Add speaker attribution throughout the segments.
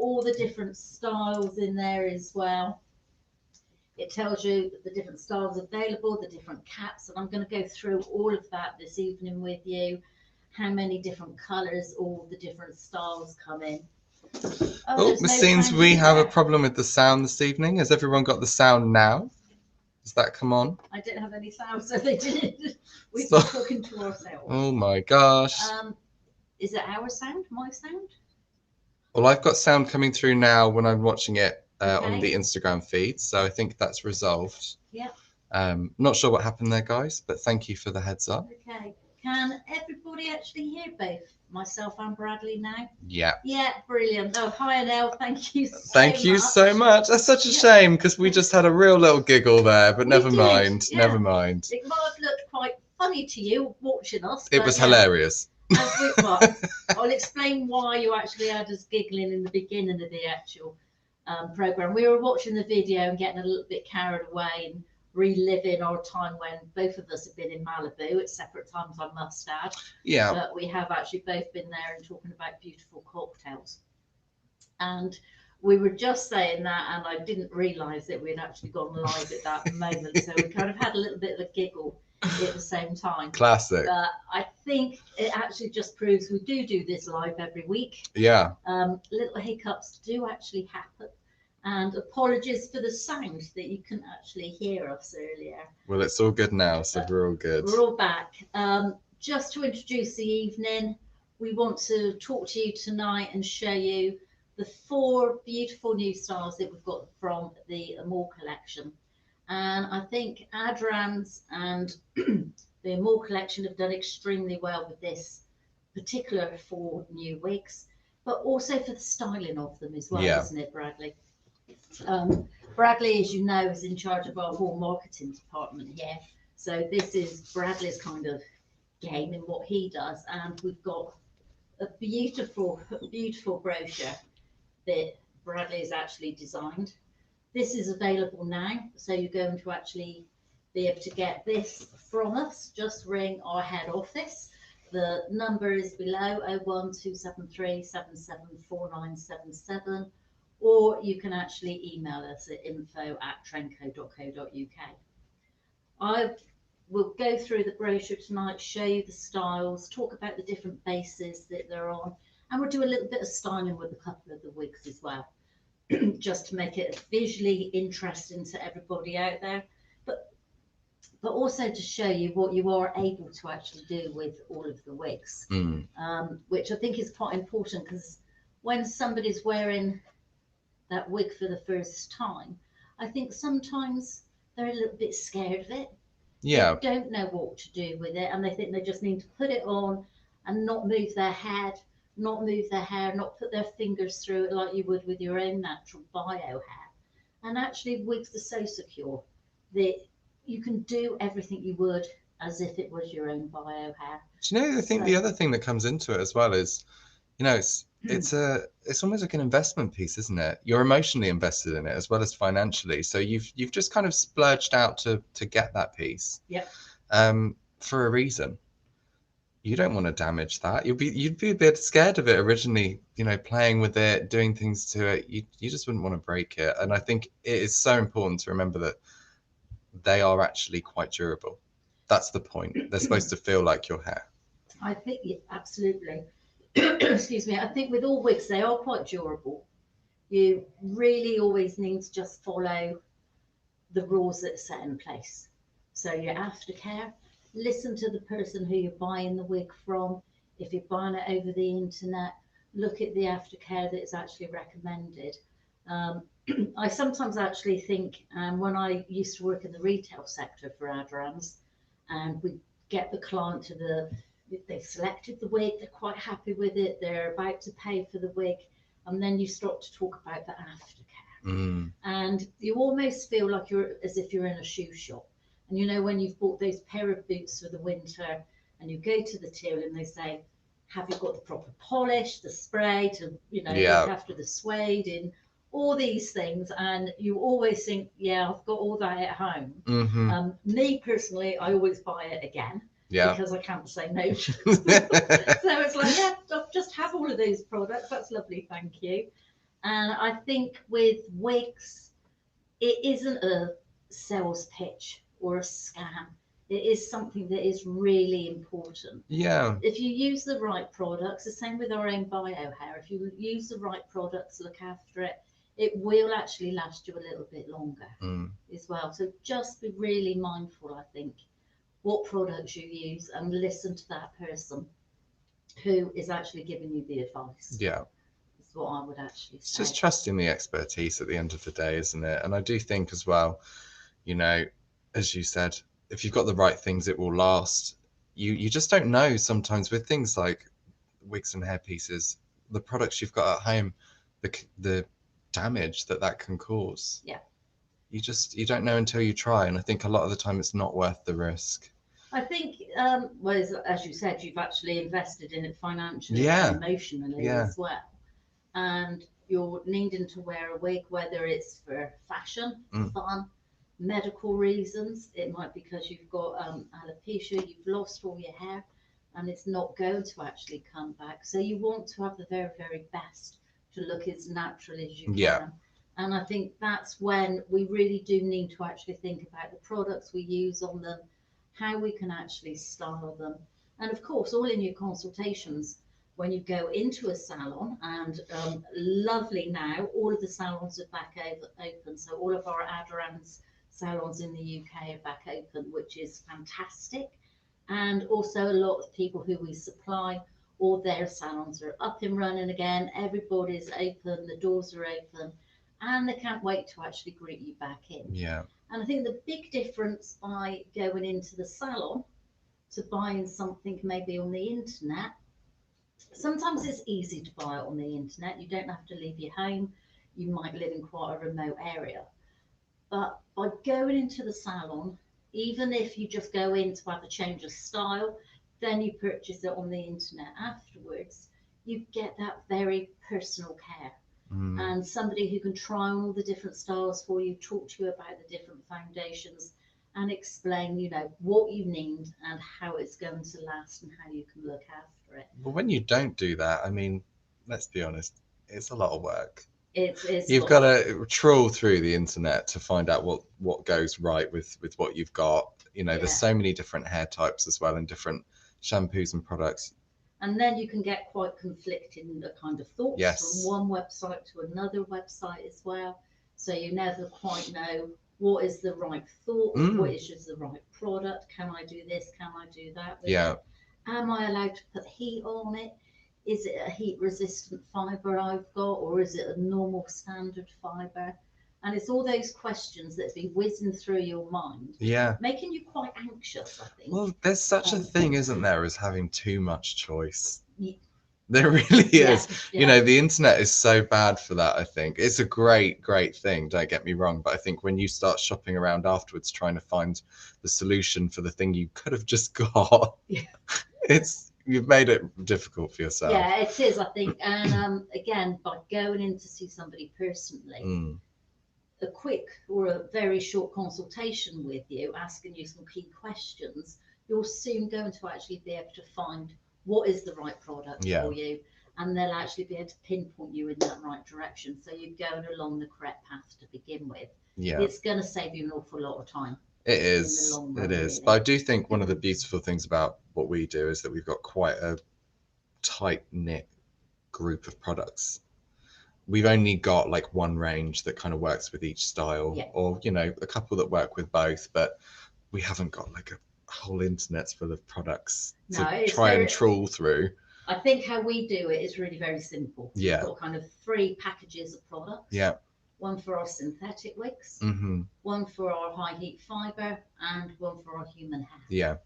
Speaker 1: all the different styles in there as well. It tells you the different styles available, the different caps, and I'm going to go through all of that this evening with you. How many different colours, all the different styles come in.
Speaker 2: Oh, it seems we have a problem with the sound this evening. Has everyone got the sound now? Does that come on?
Speaker 1: I didn't have any sound, so they did. We've been talking to ourselves.
Speaker 2: Oh my gosh.
Speaker 1: Is it our sound? My sound?
Speaker 2: Well, I've got sound coming through now when I'm watching it on the Instagram feed, so I think that's resolved.
Speaker 1: Yeah.
Speaker 2: Not sure what happened there, guys, but thank you for the heads up.
Speaker 1: Okay. Can everybody actually hear both myself and Bradley now?
Speaker 2: Yeah.
Speaker 1: Yeah, brilliant. Oh, hi, Anel. Thank you so much.
Speaker 2: Thank you so much. That's such a shame because we just had a real little giggle there, but never mind. Yeah. Never mind.
Speaker 1: It might have looked quite funny to you watching us.
Speaker 2: It was hilarious.
Speaker 1: I'll explain why you actually had us giggling in the beginning of the actual program. We were watching the video and getting a little bit carried away and reliving our time when both of us have been in Malibu at separate times, I must add.
Speaker 2: Yeah.
Speaker 1: But we have actually both been there and talking about beautiful cocktails. And we were just saying that, and I didn't realise that we'd actually gone live at that moment. So we kind of had a little bit of a giggle at the same time.
Speaker 2: Classic.
Speaker 1: But I think it actually just proves we do this live every week.
Speaker 2: Yeah.
Speaker 1: Little hiccups do actually happen. And apologies for the sound that you couldn't actually hear us earlier.
Speaker 2: Well, it's all good now, so we're all good.
Speaker 1: We're all back. Just to introduce the evening, we want to talk to you tonight and show you the 4 beautiful new styles that we've got from the Amore collection. And I think Aderans and the Amore collection have done extremely well with this particular 4 new wigs, but also for the styling of them as well, isn't it, Bradley? Bradley, as you know, is in charge of our whole marketing department here. So this is Bradley's kind of game in what he does. And we've got a beautiful, beautiful brochure that Bradley has actually designed. This is available now. So you're going to actually be able to get this from us. Just ring our head office. The number is below 01273 774977. Or you can actually email us at info@trenco.co.uk. I will go through the brochure tonight, show you the styles, talk about the different bases that they're on, and we'll do a little bit of styling with a couple of the wigs as well, just to make it visually interesting to everybody out there, but also to show you what you are able to actually do with all of the wigs, which I think is quite important, because when somebody's wearing that wig for the first time, I think sometimes they're a little bit scared of it.
Speaker 2: Yeah.
Speaker 1: They don't know what to do with it, and they think they just need to put it on and not move their head, not move their hair, not put their fingers through it like you would with your own natural bio hair. And actually, wigs are so secure that you can do everything you would as if it was your own bio hair.
Speaker 2: Do you know, I think the other thing that comes into it as well is, you know, it's almost like an investment piece, isn't it? You're emotionally invested in it as well as financially. So you've just kind of splurged out to get that piece.
Speaker 1: Yep.
Speaker 2: For a reason. You don't want to damage that. You'd be a bit scared of it originally, you know, playing with it, doing things to it. You just wouldn't want to break it. And I think it is so important to remember that they are actually quite durable. That's the point. They're supposed to feel like your hair.
Speaker 1: I think, yeah, absolutely. Excuse me. I think with all wigs, they are quite durable. You really always need to just follow the rules that are set in place. So your aftercare, listen to the person who you're buying the wig from. If you're buying it over the internet, look at the aftercare that is actually recommended. I sometimes actually think, when I used to work in the retail sector for Aderans, and we get the client to they've selected the wig, they're quite happy with it, they're about to pay for the wig, and then you start to talk about the aftercare. And you almost feel like as if you're in a shoe shop. And you know, when you've bought those pair of boots for the winter and you go to the till and they say, have you got the proper polish, the spray to, you know, look after the suede and all these things, and you always think, yeah, I've got all that at home. Me personally, I always buy it again. Because I can't say no. So it's like, yeah, just have all of those products. That's lovely, thank you. And I think with wigs, it isn't a sales pitch or a scam. It is something that is really important.
Speaker 2: Yeah.
Speaker 1: If you use the right products, the same with our own bio hair, if you use the right products, look after it, it will actually last you a little bit longer as well. So just be really mindful, I think, what products you use and listen to that person who is actually giving you the advice.
Speaker 2: Yeah.
Speaker 1: That's what I would actually
Speaker 2: It's
Speaker 1: say.
Speaker 2: just trusting the expertise at the end of the day, isn't it? And I do think as well, you know, as you said, if you've got the right things, it will last. You just don't know sometimes with things like wigs and hair pieces, the products you've got at home, the damage that can cause.
Speaker 1: Yeah.
Speaker 2: You don't know until you try, and I think a lot of the time it's not worth the risk.
Speaker 1: I think, well, as you said, you've actually invested in it financially
Speaker 2: Yeah.
Speaker 1: and emotionally
Speaker 2: Yeah.
Speaker 1: as well. And you're needing to wear a wig, whether it's for fashion, fun, medical reasons. It might be because you've got alopecia, you've lost all your hair, and it's not going to actually come back. So you want to have the very, very best to look as natural as you
Speaker 2: Yeah.
Speaker 1: can. And I think that's when we really do need to actually think about the products we use on them, how we can actually style them. And of course, all in your consultations, when you go into a salon, and lovely now, all of the salons are back open. So all of our Aderans salons in the UK are back open, which is fantastic. And also a lot of people who we supply, all their salons are up and running again. Everybody's open, the doors are open, and they can't wait to actually greet you back in.
Speaker 2: Yeah.
Speaker 1: And I think the big difference by going into the salon to buying something maybe on the internet, sometimes it's easy to buy it on the internet. You don't have to leave your home. You might live in quite a remote area. But by going into the salon, even if you just go in to have a change of style, then you purchase it on the internet afterwards, you get that very personal care. And somebody who can try on all the different styles for you, talk to you about the different foundations, and explain, you know, what you need and how it's going to last and how you can look after it.
Speaker 2: But when you don't do that, I mean, let's be honest, it's a lot of work.
Speaker 1: It's
Speaker 2: You've got to trawl through the internet to find out what goes right with what you've got. You know, there's so many different hair types as well and different shampoos and products.
Speaker 1: And then you can get quite conflicting kind of thoughts from one website to another website as well. So you never quite know what is the right thought, what is just the right product. Can I do this? Can I do that with it? Am I allowed to put heat on it? Is it a heat resistant fibre I've got, or is it a normal standard fibre? And it's all those questions that be whizzing through your mind, making you quite anxious, I think.
Speaker 2: Well, there's such a thing, isn't there, as having too much choice. There really is. You know, the internet is so bad for that, I think. It's a great, great thing, don't get me wrong. But I think when you start shopping around afterwards, trying to find the solution for the thing you could have just got, you've made it difficult for yourself.
Speaker 1: Yeah, it is, I think. And again, by going in to see somebody personally, a quick or a very short consultation with you, asking you some key questions, you're soon going to actually be able to find what is the right product for you, and they'll actually be able to pinpoint you in that right direction. So you're going along the correct path to begin with. It's going to save you an awful lot of time.
Speaker 2: It is. It is. Really. But I do think one of the beautiful things about what we do is that we've got quite a tight-knit group of products. We've only got like one range that kind of works with each style, or, you know, a couple that work with both, but we haven't got like a whole internet full of products to try and trawl through.
Speaker 1: I think how we do it is really very simple. We've got kind of 3 packages of products. One for our synthetic wigs, one for our high heat fibre, and one for our human hair.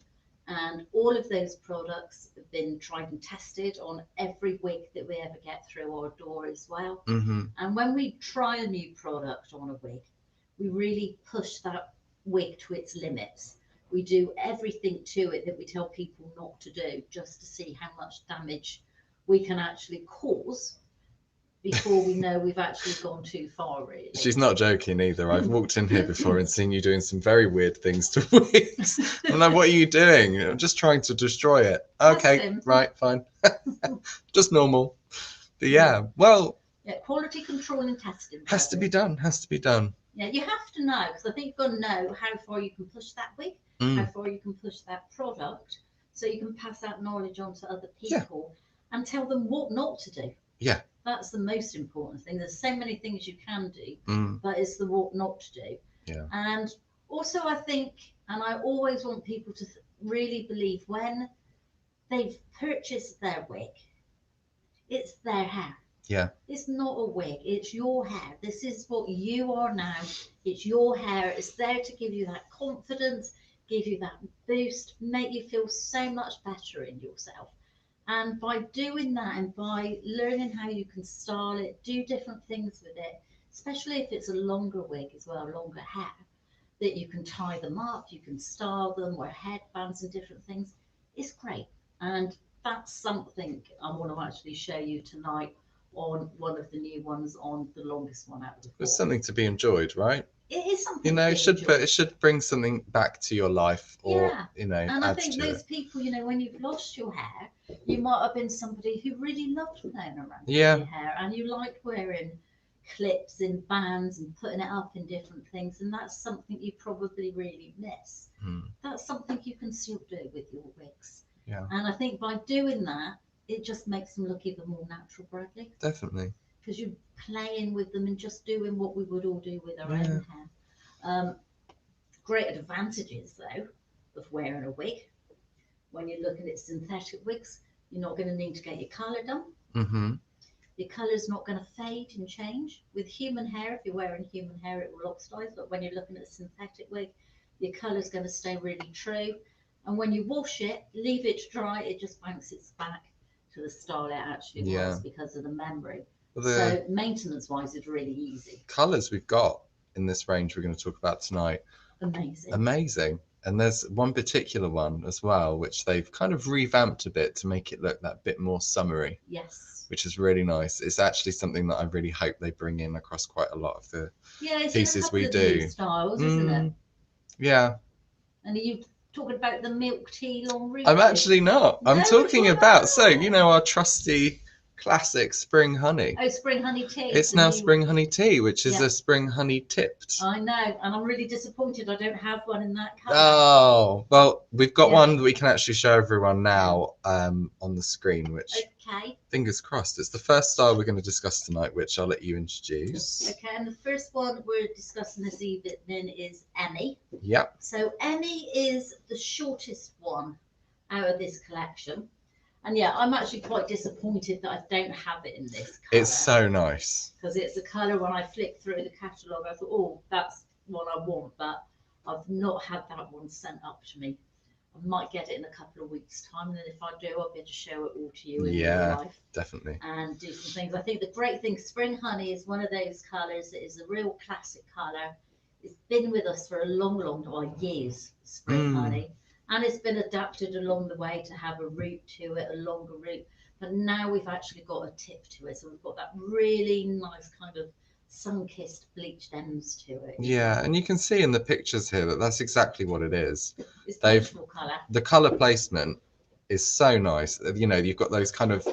Speaker 1: And all of those products have been tried and tested on every wig that we ever get through our door as well. And when we try a new product on a wig, we really push that wig to its limits. We do everything to it that we tell people not to do, just to see how much damage we can actually cause before we know we've actually gone too far, really.
Speaker 2: She's not joking either. I've walked in here before and seen you doing some very weird things to wigs. I'm like, what are you doing? I'm just trying to destroy it. Okay, right, fine. Just normal. But
Speaker 1: Yeah, quality control and testing.
Speaker 2: Has to be done. Has to be done.
Speaker 1: Yeah, you have to know, because I think you've got to know how far you can push that wig, how far you can push that product, so you can pass that knowledge on to other people and tell them what not to do.
Speaker 2: Yeah.
Speaker 1: That's the most important thing. There's so many things you can do, but it's the what not to do.
Speaker 2: Yeah.
Speaker 1: And also, I think, and I always want people to really believe when they've purchased their wig, it's their hair.
Speaker 2: Yeah.
Speaker 1: It's not a wig, it's your hair. This is what you are now. It's your hair. It's there to give you that confidence, give you that boost, make you feel so much better in yourself. And by doing that and by learning how you can style it, do different things with it, especially if it's a longer wig as well, longer hair, that you can tie them up, you can style them, wear headbands and different things, it's great. And that's something I want to actually show you tonight on one of the new ones, on the longest one out of the four.
Speaker 2: It's something to be enjoyed, right?
Speaker 1: It is something.
Speaker 2: You know, it should bring something back to your life, or you know,
Speaker 1: and I
Speaker 2: adds
Speaker 1: think
Speaker 2: to
Speaker 1: those
Speaker 2: it.
Speaker 1: people, you know, when you've lost your hair, you might have been somebody who really loved playing around with
Speaker 2: Yeah.
Speaker 1: your hair, and you liked wearing clips and bands and putting it up in different things, and that's something you probably really miss. That's something you can still do with your wigs.
Speaker 2: Yeah.
Speaker 1: And I think by doing that, it just makes them look even more natural, Bradley.
Speaker 2: Definitely.
Speaker 1: Because you're playing with them and just doing what we would all do with our own hair. Great advantages, though, of wearing a wig. When you're looking at synthetic wigs, you're not going to need to get your colour done. Your colour's not going to fade and change. With human hair, if you're wearing human hair, it will oxidise. But when you're looking at a synthetic wig, your colour's going to stay really true. And when you wash it, leave it to dry, it just bounces back to the style it actually was, because of the memory. So maintenance-wise, it's really easy.
Speaker 2: Colours we've got in this range we're going to talk about tonight. Amazing. And there's one particular one as well, which they've kind of revamped a bit to make it look that bit more summery.
Speaker 1: Yes.
Speaker 2: Which is really nice. It's actually something that I really hope they bring in across quite a lot of the pieces we do.
Speaker 1: New styles, isn't it?
Speaker 2: Yeah.
Speaker 1: And are you talking about the milk tea long root?
Speaker 2: I'm actually not. I'm talking about, so, you know, our trusty classic spring honey.
Speaker 1: Oh, spring honey tea.
Speaker 2: It's now spring honey tea, which is a spring honey tipped.
Speaker 1: I know, and I'm really disappointed I don't have one in that colour.
Speaker 2: Oh, well, we've got one that we can actually show everyone now on the screen, which, fingers crossed, it's the first style we're going to discuss tonight, which I'll let you introduce.
Speaker 1: Okay, and the first one we're discussing this evening is Emmy.
Speaker 2: Yep.
Speaker 1: So Emmy is the shortest one out of this collection. And yeah, I'm actually quite disappointed that I don't have it in this colour.
Speaker 2: It's so nice.
Speaker 1: Because it's a colour, when I flicked through the catalogue, I thought, oh, that's what I want, but I've not had that one sent up to me. I might get it in a couple of weeks' time, and then if I do, I'll be able to show it all to you in real life.
Speaker 2: Definitely.
Speaker 1: And do some things. I think the great thing, Spring Honey is one of those colours that is a real classic colour. It's been with us for a long, long time, years, Spring Honey. And it's been adapted along the way to have a root to it, a longer root. But now we've actually got a tip to it. So we've got that really nice kind of sun-kissed bleached ends to it.
Speaker 2: Yeah, and you can see in the pictures here that that's exactly what it is.
Speaker 1: It's beautiful colour.
Speaker 2: The colour placement is so nice. You know, you've got those kind of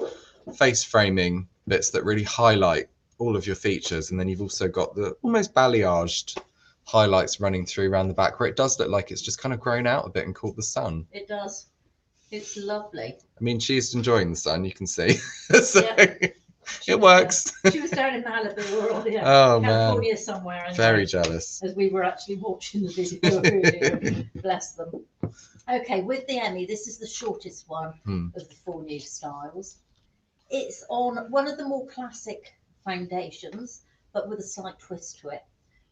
Speaker 2: face framing bits that really highlight all of your features. And then you've also got the almost balayaged highlights running through around the back, where it does look like it's just kind of grown out a bit and caught the sun.
Speaker 1: It does. It's lovely.
Speaker 2: I mean, she's enjoying the sun, you can see. So it works.
Speaker 1: She was down in Malibu or California somewhere. And
Speaker 2: very jealous.
Speaker 1: As we were actually watching the video earlier. Bless them. Okay, with the Emmy, this is the shortest one of the 4 new styles. It's on one of the more classic foundations, but with a slight twist to it.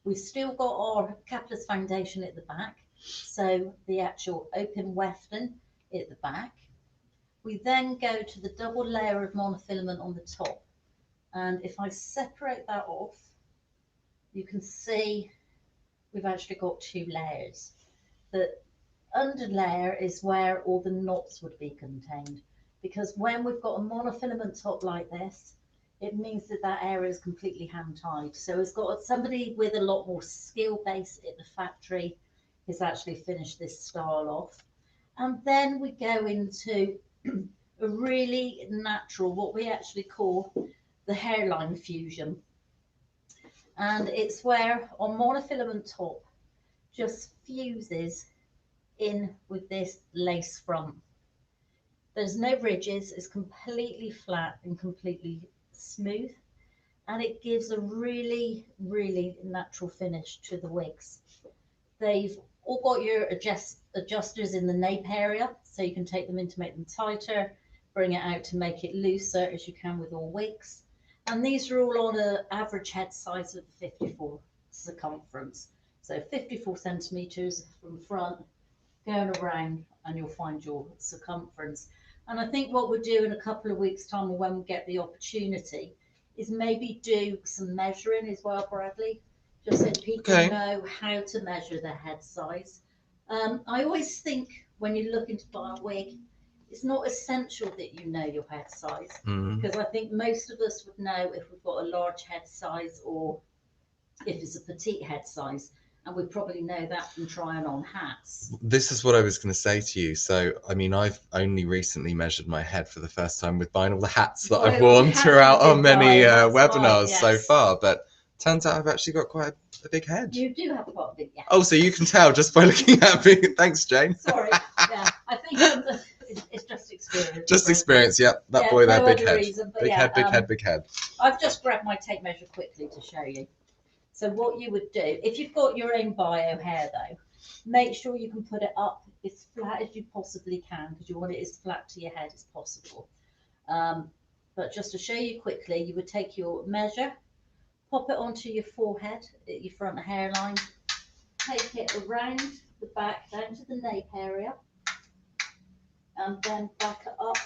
Speaker 1: We've still got our capless foundation at the back, so the actual open wefting at the back. We then go to the double layer of monofilament on the top, and if I separate that off, you can see we've actually got 2 layers. The under layer is where all the knots would be contained, because when we've got a monofilament top like this, it means that that area is completely hand tied. So it's got somebody with a lot more skill base at the factory has actually finished this style off. And then we go into a really natural, what we actually call the Hairline Fusion. And it's where our monofilament top just fuses in with this lace front. There's no ridges, it's completely flat and completely smooth, and it gives a really, really natural finish to the wigs. They've all got your adjusters in the nape area, so you can take them in to make them tighter, bring it out to make it looser, as you can with all wigs. And these are all on an average head size of 54 circumference. So 54 centimeters from front, going around, and you'll find your circumference. And I think what we'll do in a couple of weeks' time, or when we get the opportunity, is maybe do some measuring as well, Bradley, just so people know how to measure their head size. I always think when you're looking to buy a wig, it's not essential that you know your head size, because I think most of us would know if we've got a large head size or if it's a petite head size, and we probably know that from trying on hats.
Speaker 2: This is what I was going to say to you. So, I mean, I've only recently measured my head for the first time with buying all the hats that I've worn throughout on many webinars so far, but turns out I've actually got quite a big head.
Speaker 1: You do have quite a big head.
Speaker 2: Oh, so you can tell just by looking at me. Thanks, Jane.
Speaker 1: Sorry. Yeah, I think it's just experience.
Speaker 2: Just experience, yeah. That boy there, big head. Big head.
Speaker 1: I've just grabbed my tape measure quickly to show you. So what you would do, if you've got your own bio hair though, make sure you can put it up as flat as you possibly can, because you want it as flat to your head as possible. But just to show you quickly, you would take your measure, pop it onto your forehead, at your front hairline, take it around the back down to the nape area, and then back it up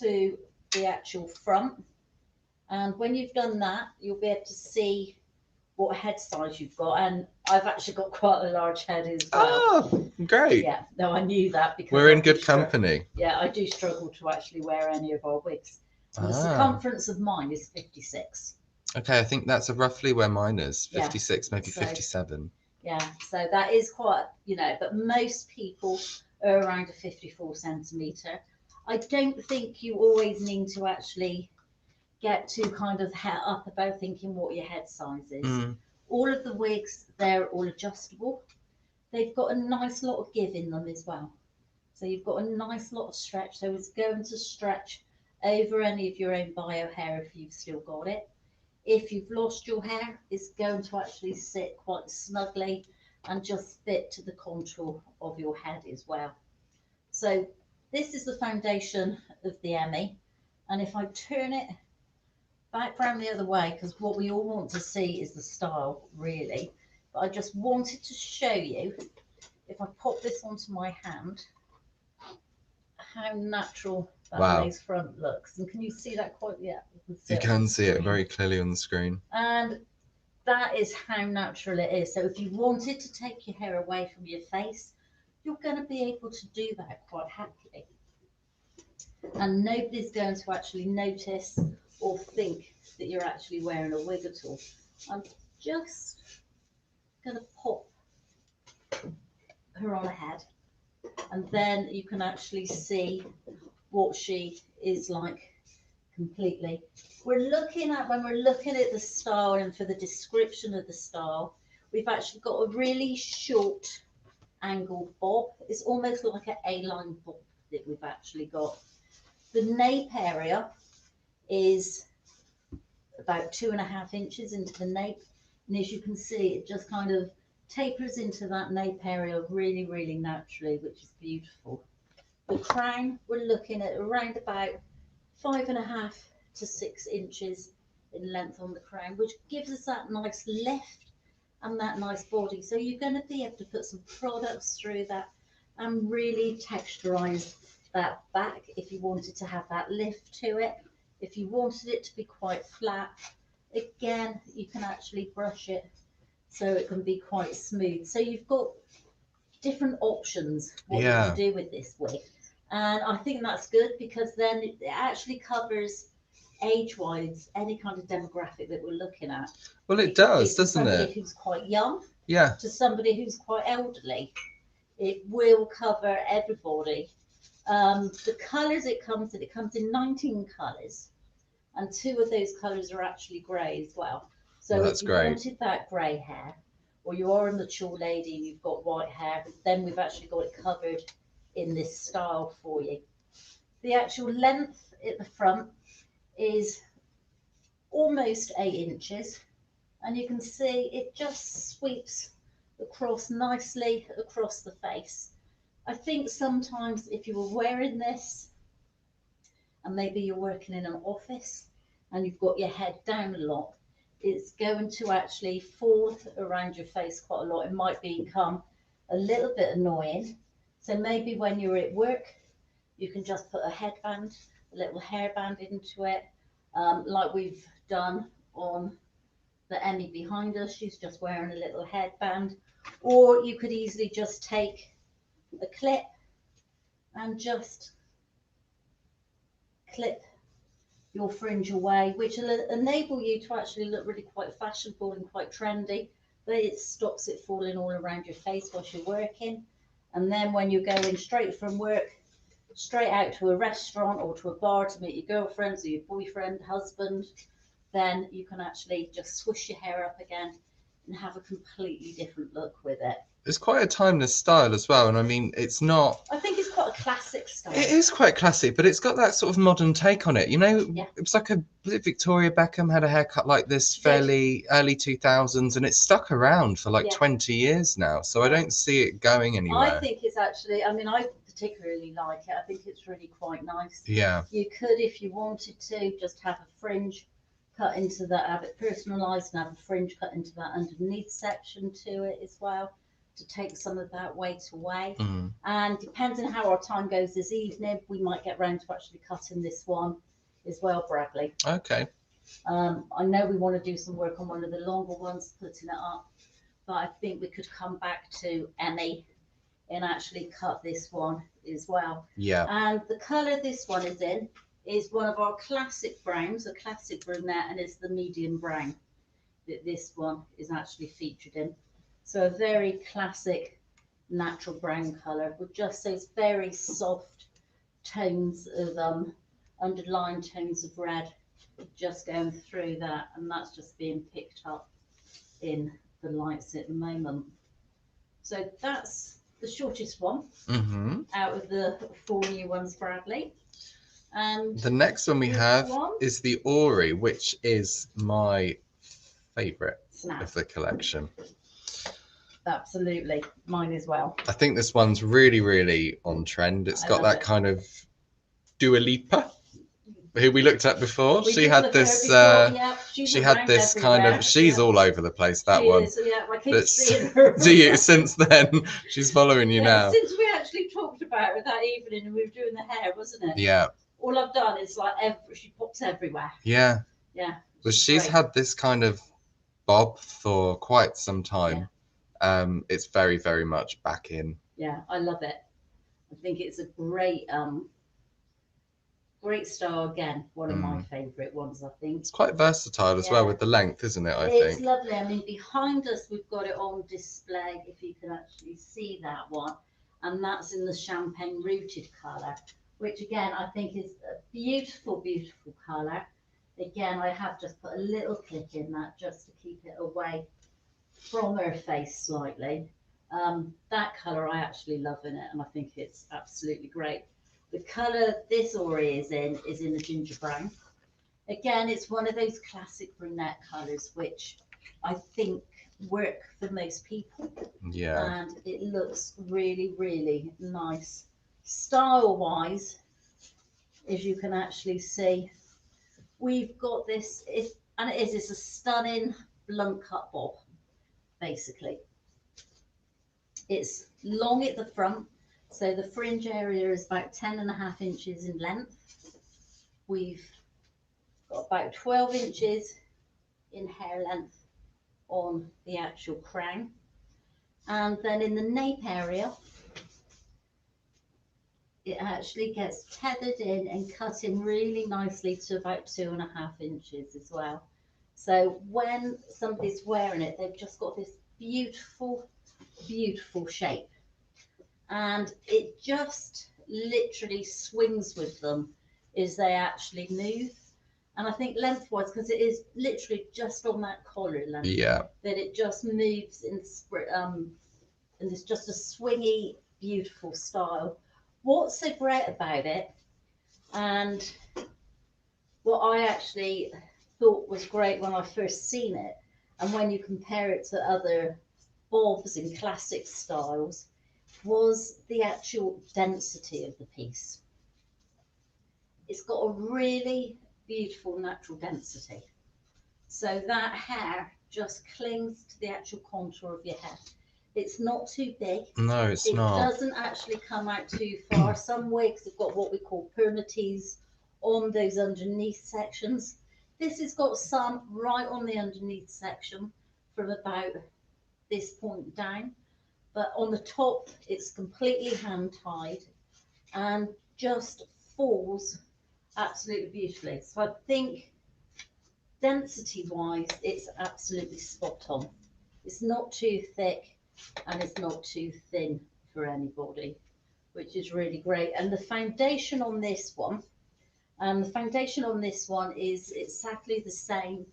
Speaker 1: to the actual front. And when you've done that, you'll be able to see what head size you've got, and I've actually got quite a large head as well.
Speaker 2: Oh, great.
Speaker 1: Yeah, no, I knew that because
Speaker 2: we're in good company.
Speaker 1: Yeah, I do struggle to actually wear any of our wigs. And the circumference of mine is 56.
Speaker 2: Okay, I think that's roughly where mine is, 56, maybe 57.
Speaker 1: Yeah, so that is quite, but most people are around a 54 centimetre. I don't think you always need to actually get too kind of het up about thinking what your head size is. All of the wigs, they're all adjustable. They've got a nice lot of give in them as well. So you've got a nice lot of stretch. So it's going to stretch over any of your own bio hair if you've still got it. If you've lost your hair, it's going to actually sit quite snugly and just fit to the contour of your head as well. So this is the foundation of the Emmy. And if I turn it back round the other way, because what we all want to see is the style, really. But I just wanted to show you, if I pop this onto my hand, how natural that lace front looks. And can you see that quite yet?
Speaker 2: You can see it very clearly on the screen.
Speaker 1: And that is how natural it is. So if you wanted to take your hair away from your face, you're going to be able to do that quite happily. And nobody's going to actually notice or think that you're actually wearing a wig at all. I'm just going to pop her on a head, and then you can actually see what she is like completely. When we're looking at the style, and for the description of the style, we've actually got a really short angled bob. It's almost like an A-line bob that we've actually got. The nape area is about 2.5 inches into the nape, and as you can see, it just kind of tapers into that nape area really, really naturally, which is beautiful. The crown, we're looking at around about 5.5 to 6 inches in length on the crown, which gives us that nice lift and that nice body. So you're going to be able to put some products through that and really texturize that back if you wanted to have that lift to it. If you wanted it to be quite flat, again, you can actually brush it so it can be quite smooth. So you've got different options what you can do with this wig. And I think that's good, because then it actually covers age-wise any kind of demographic that we're looking at.
Speaker 2: Well, it does, doesn't it?
Speaker 1: Somebody who's quite young
Speaker 2: to
Speaker 1: somebody who's quite elderly. It will cover everybody. The colours it comes in 19 colours. and 2 of those colours are actually grey as well. So
Speaker 2: Well,
Speaker 1: if
Speaker 2: that's
Speaker 1: you
Speaker 2: great.
Speaker 1: wanted that grey hair, or you are a mature lady and you've got white hair, then we've actually got it covered in this style for you. The actual length at the front is almost 8 inches, and you can see it just sweeps across nicely across the face. I think sometimes if you were wearing this and maybe you're working in an office and you've got your head down a lot, it's going to actually fall around your face quite a lot. It might become a little bit annoying. So maybe when you're at work, you can just put a headband, a little hairband into it, like we've done on the Emmy behind us. She's just wearing a little headband. Or you could easily just take a clip and just clip your fringe away, which will enable you to actually look really quite fashionable and quite trendy, but it stops it falling all around your face whilst you're working. And then when you're going straight from work, straight out to a restaurant or to a bar to meet your girlfriends or your boyfriend, husband, then you can actually just swish your hair up again and have a completely different look with it.
Speaker 2: It's quite a timeless style as well, and I mean, it's not.
Speaker 1: I think it's quite a classic style.
Speaker 2: It is quite classic, but it's got that sort of modern take on it. You know,
Speaker 1: Yeah.
Speaker 2: it was like Victoria Beckham had a haircut like this fairly early 2000s, and it's stuck around for like 20 years now. So I don't see it going anywhere.
Speaker 1: I think it's actually, I mean, I particularly like it. I think it's really quite nice.
Speaker 2: Yeah.
Speaker 1: You could, if you wanted to, just have a fringe cut into that, have it personalised and have a fringe cut into that underneath section to it as well, to take some of that weight away.
Speaker 2: Mm.
Speaker 1: And depending on how our time goes this evening, we might get round to actually cutting this one as well, Bradley.
Speaker 2: Okay.
Speaker 1: I know we want to do some work on one of the longer ones, putting it up, but I think we could come back to Emmy and actually cut this one as well.
Speaker 2: Yeah.
Speaker 1: And the colour this one is in is one of our classic browns, a classic brunette, and it's the medium brown that this one is actually featured in. So a very classic natural brown colour with just those very soft tones of underlying tones of red just going through that, and that's just being picked up in the lights at the moment. So that's the shortest one out of the 4 new ones, Bradley. And
Speaker 2: the next one we have is the Ori, which is my favourite of the collection.
Speaker 1: Absolutely, mine as well.
Speaker 2: I think this one's really, really on trend. It's got that kind of Dua Lipa, who we looked at before. She had this. She had this kind of. She's all over the place. That one.
Speaker 1: I keep seeing her.
Speaker 2: Do you? Since then, she's following you now.
Speaker 1: Since we actually talked about her that evening and we were doing the hair, wasn't it?
Speaker 2: Yeah.
Speaker 1: All I've done is like she pops everywhere.
Speaker 2: Yeah.
Speaker 1: Yeah.
Speaker 2: But she's had this kind of bob for quite some time. Yeah. It's very, very much back in.
Speaker 1: Yeah, I love it. I think it's a great great style again. One of my favourite ones, I think.
Speaker 2: It's quite versatile as well with the length, isn't it? I think
Speaker 1: it's lovely. I mean, behind us we've got it on display, if you can actually see that one, and that's in the champagne rooted colour, which again I think is a beautiful, beautiful colour. Again, I have just put a little clip in that just to keep it away from her face slightly. That colour I actually love in it, and I think it's absolutely great. The colour this Ori is in the ginger brown. Again, it's one of those classic brunette colours which I think work for most people.
Speaker 2: Yeah.
Speaker 1: And it looks really, really nice. Style-wise, as you can actually see, we've got this, and it's a stunning blunt cut bob, basically. It's long at the front. So the fringe area is about 10.5 inches in length. We've got about 12 inches in hair length on the actual crown. And then in the nape area, it actually gets tethered in and cut in really nicely to about 2.5 inches as well. So when somebody's wearing it, they've just got this beautiful, beautiful shape. And it just literally swings with them as they actually move. And I think lengthwise, because it is literally just on that collar length,
Speaker 2: Yeah.
Speaker 1: that it just moves in and it's just a swingy, beautiful style. What's so great about it, and what I actually thought was great when I first seen it, and when you compare it to other bobs in classic styles, was the actual density of the piece. It's got a really beautiful natural density. So that hair just clings to the actual contour of your head. It's not too big.
Speaker 2: No, it's
Speaker 1: It
Speaker 2: not.
Speaker 1: doesn't actually come out too far. Some wigs have got what we call permatees on those underneath sections. This has got some right on the underneath section from about this point down. But on the top, it's completely hand tied and just falls absolutely beautifully. So I think density wise, it's absolutely spot on. It's not too thick and it's not too thin for anybody, which is really great. And the foundation on this one, is exactly the same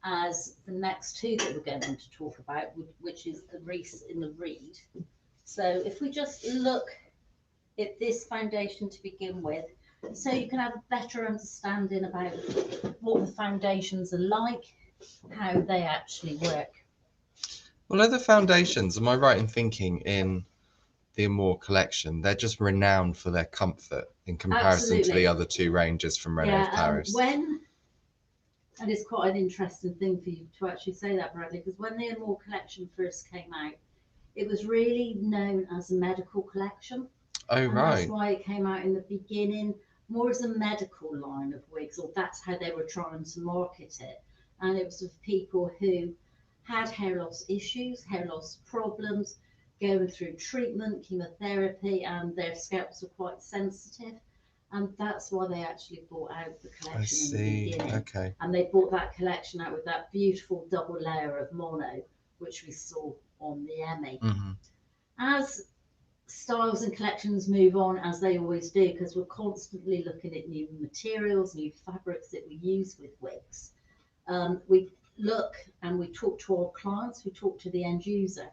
Speaker 1: as the next two that we're going to talk about, which is the Reese in the Reed. So if we just look at this foundation to begin with, so you can have a better understanding about what the foundations are like, how they actually work.
Speaker 2: Well, other foundations, am I right in thinking in the Amore collection, they're just renowned for their comfort in comparison to the other two ranges from René of Paris?
Speaker 1: And it's quite an interesting thing for you to actually say that, Bradley, because when the Amore collection first came out, it was really known as a medical collection.
Speaker 2: Oh,
Speaker 1: and
Speaker 2: right.
Speaker 1: That's why it came out in the beginning more as a medical line of wigs, or that's how they were trying to market it. And it was of people who had hair loss issues, hair loss problems, going through treatment, chemotherapy, and their scalps were quite sensitive. And that's why they actually brought out the collection in the beginning.
Speaker 2: Okay.
Speaker 1: And they brought that collection out with that beautiful double layer of mono, which we saw on the Emmy.
Speaker 2: Mm-hmm.
Speaker 1: As styles and collections move on, as they always do, because we're constantly looking at new materials, new fabrics that we use with wigs. We look and we talk to our clients, we talk to the end user.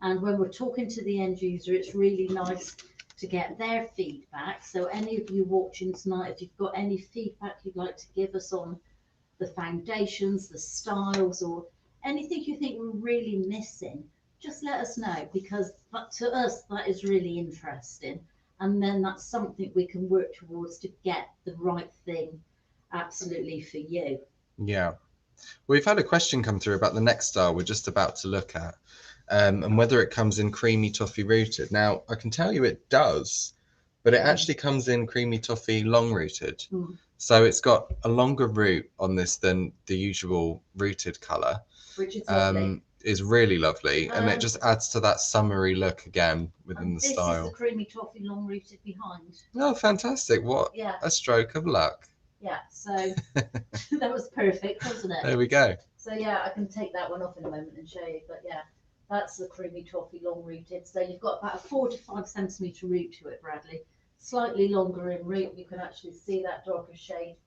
Speaker 1: And when we're talking to the end user, it's really nice to get their feedback. So any of you watching tonight, if you've got any feedback you'd like to give us on the foundations, the styles, or anything you think we're really missing, just let us know, because to us that is really interesting, and then that's something we can work towards to get the right thing absolutely for you.
Speaker 2: Yeah. We've had a question come through about the next style we're just about to look at, and whether it comes in creamy toffee rooted. Now, I can tell you it does, but it actually comes in creamy toffee long rooted. So it's got a longer root on this than the usual rooted colour,
Speaker 1: which is lovely.
Speaker 2: Is really lovely, and it just adds to that summery look again within the style.
Speaker 1: This is the creamy toffee long rooted behind.
Speaker 2: Oh, fantastic. What a stroke of luck.
Speaker 1: Yeah, so that was perfect, wasn't it?
Speaker 2: There we go.
Speaker 1: So yeah, I can take that one off in a moment and show you, but yeah, that's the creamy toffee long rooted. So you've got about a 4 to 5 centimetre root to it, Bradley. Slightly longer in root, you can actually see that darker shade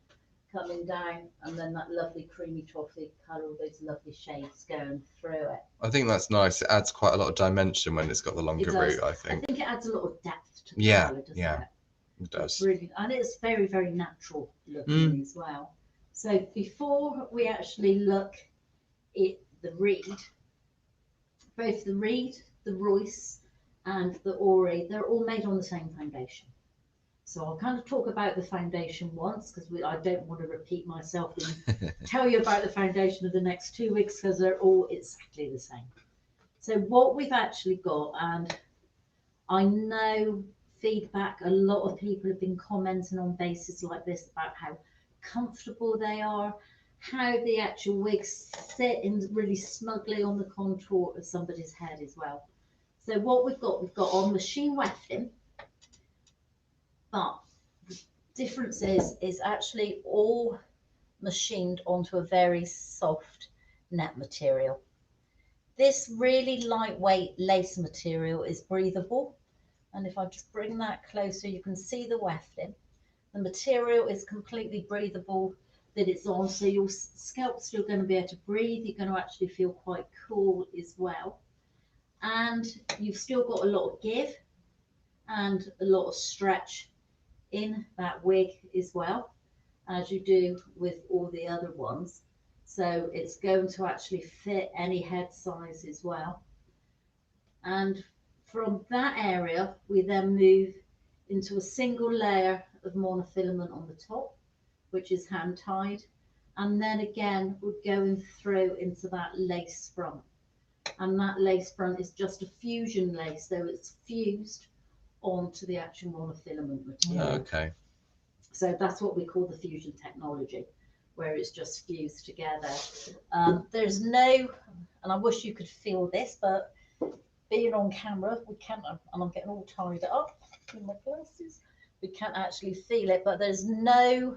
Speaker 1: coming down, and then that lovely creamy toffee colour, all those lovely shades going through it.
Speaker 2: I think that's nice. It adds quite a lot of dimension when it's got the longer root, I think.
Speaker 1: I think it adds a lot of depth to the colour, doesn't it?
Speaker 2: It does.
Speaker 1: It's really, and it's very, very natural looking as well. So before we actually look at the Reed, both the Reed, the Royce, and the Amore, they're all made on the same foundation. So I'll kind of talk about the foundation once, because I don't want to repeat myself and tell you about the foundation of the next 2 weeks, because they're all exactly the same. So what we've actually got, and I know feedback, a lot of people have been commenting on bases like this about how comfortable they are, how the actual wigs sit in really snugly on the contour of somebody's head as well. So what we've got on machine wefting, but the difference is actually all machined onto a very soft net material. This really lightweight lace material is breathable, and if I just bring that closer, you can see the wefting. The material is completely breathable, that it's on, so your scalp's still going to be able to breathe. You're going to actually feel quite cool as well, and you've still got a lot of give and a lot of stretch in that wig as well, as you do with all the other ones. So it's going to actually fit any head size as well. And from that area, we then move into a single layer of monofilament on the top, which is hand tied. And then again, we're going through into that lace front. And that lace front is just a fusion lace, so it's fused onto the actual monofilament material.
Speaker 2: Okay.
Speaker 1: So that's what we call the fusion technology, where it's just fused together. There's no, and I wish you could feel this, but being on camera, we can't, and I'm getting all tied up in my glasses, we can't actually feel it, but there's no,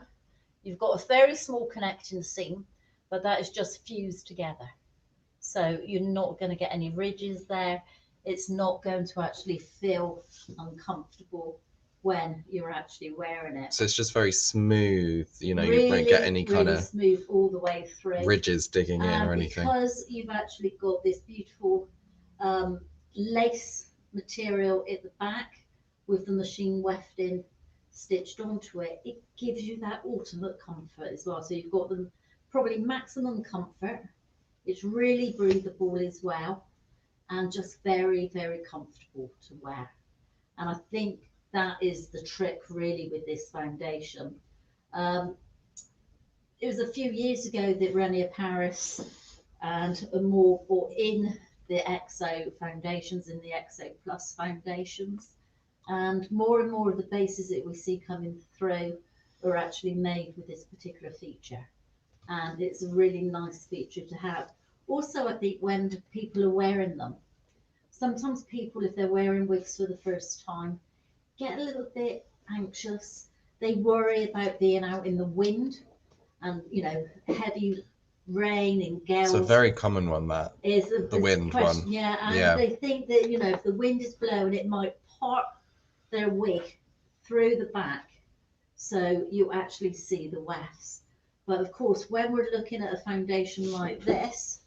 Speaker 1: you've got a very small connecting seam, but that is just fused together. So you're not going to get any ridges there. It's not going to actually feel uncomfortable when you're actually wearing it.
Speaker 2: So it's just very smooth, you know,
Speaker 1: Really,
Speaker 2: you won't get any kind
Speaker 1: really
Speaker 2: of
Speaker 1: smooth all the way through.
Speaker 2: ridges digging in or anything.
Speaker 1: Because you've actually got this beautiful lace material at the back with the machine wefting stitched onto it, it gives you that ultimate comfort as well. So you've got the probably maximum comfort. It's really breathable as well, and just very, very comfortable to wear. And I think that is the trick really with this foundation. It was a few years ago that Renier Paris and Amore brought in the EXO foundations and the EXO Plus foundations. And more of the bases that we see coming through are actually made with this particular feature. And it's a really nice feature to have. Also, I think when people are wearing them, sometimes people, if they're wearing wigs for the first time, get a little bit anxious. They worry about being out in the wind and, you know, heavy rain and gales.
Speaker 2: It's a very common one, that
Speaker 1: is
Speaker 2: the wind one.
Speaker 1: Yeah, and they think that, you know, if the wind is blowing, it might part their wig through the back, so you actually see the wefts. But of course, when we're looking at a foundation like this,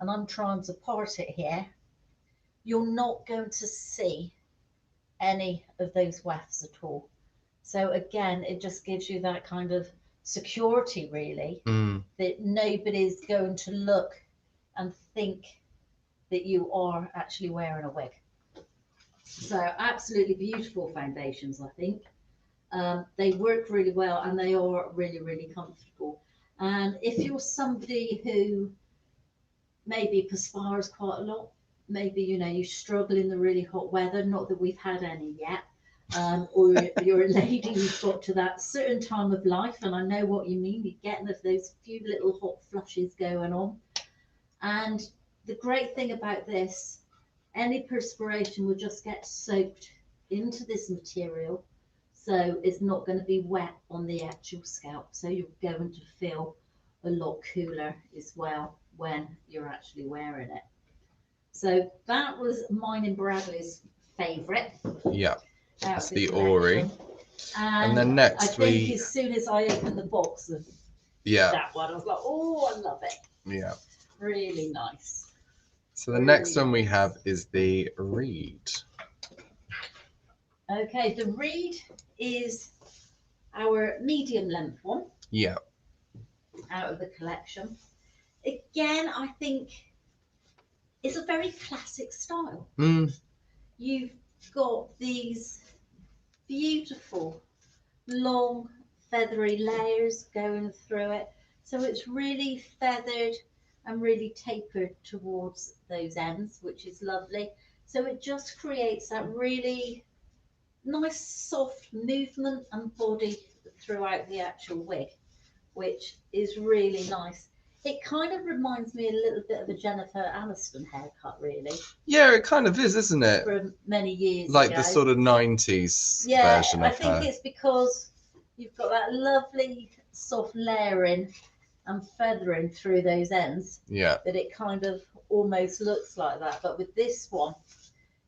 Speaker 1: and I'm trying to part it here, you're not going to see any of those wefts at all. So again, it just gives you that kind of security, really, that nobody's going to look and think that you are actually wearing a wig. So absolutely beautiful foundations, I think. They work really well, and they are really, really comfortable. And if you're somebody who maybe perspires quite a lot, maybe, you know, you struggle in the really hot weather, not that we've had any yet, or you're a lady who's got to that certain time of life, and I know what you mean, you're getting those few little hot flushes going on. And the great thing about this, any perspiration will just get soaked into this material, so it's not going to be wet on the actual scalp, so you're going to feel a lot cooler as well when you're actually wearing it. So that was mine and Bradley's favourite.
Speaker 2: Yeah, that's the
Speaker 1: Ori.
Speaker 2: And then next
Speaker 1: I think as soon as I opened the box of that one, I was like, oh, I love it.
Speaker 2: Yeah.
Speaker 1: Really nice.
Speaker 2: So the next one we have is the Reed.
Speaker 1: Okay, the Reed is our medium length one.
Speaker 2: Yeah.
Speaker 1: Out of the collection. Again, I think it's a very classic style. You've got these beautiful long feathery layers going through it, so it's really feathered and really tapered towards those ends, which is lovely. So it just creates that really nice soft movement and body throughout the actual wig, which is really nice. It kind of reminds me a little bit of a Jennifer Aniston haircut, really.
Speaker 2: Yeah, it kind of is, isn't it?
Speaker 1: From many years
Speaker 2: like
Speaker 1: ago.
Speaker 2: The sort of 90s version of her.
Speaker 1: I think it's because you've got that lovely soft layering and feathering through those ends.
Speaker 2: Yeah.
Speaker 1: That it kind of almost looks like that. But with this one,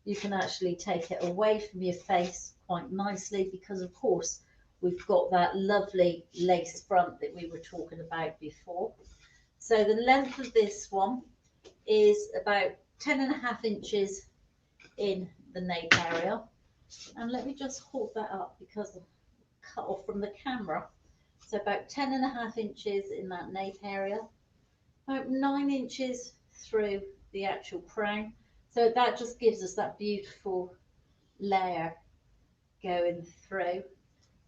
Speaker 1: you can actually take it away from your face quite nicely, because of course we've got that lovely lace front that we were talking about before. So the length of this one is about 10.5 inches in the nape area. And let me just hold that up because I'm cut off from the camera. So about 10.5 inches in that nape area, about 9 inches through the actual crown. So that just gives us that beautiful layer going through.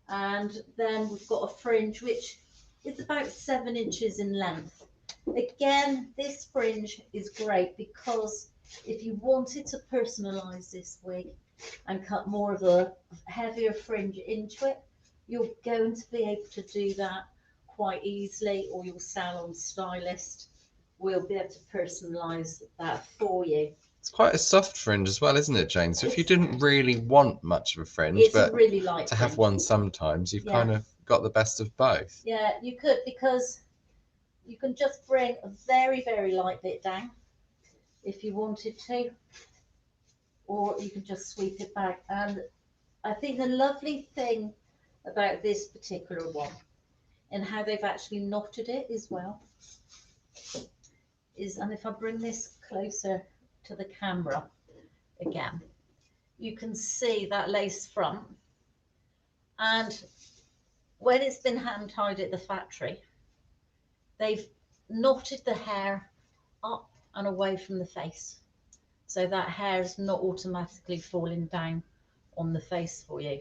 Speaker 1: And then we've got a fringe which is about 7 inches in length. Again, this fringe is great because if you wanted to personalize this wig and cut more of a heavier fringe into it, you're going to be able to do that quite easily, or your salon stylist will be able to personalize that for you.
Speaker 2: It's quite a soft fringe as well, isn't it, Jane? So if you didn't really want much of a fringe,
Speaker 1: It's
Speaker 2: but
Speaker 1: a really light
Speaker 2: to have
Speaker 1: fringe.
Speaker 2: one sometimes, you've kind of got the best of both.
Speaker 1: Yeah, you could, because you can just bring a very, very light bit down if you wanted to, or you can just sweep it back. And I think the lovely thing about this particular one and how they've actually knotted it as well is, and if I bring this closer to the camera again, you can see that lace front, and when it's been hand tied at the factory, they've knotted the hair up and away from the face, so that hair is not automatically falling down on the face for you.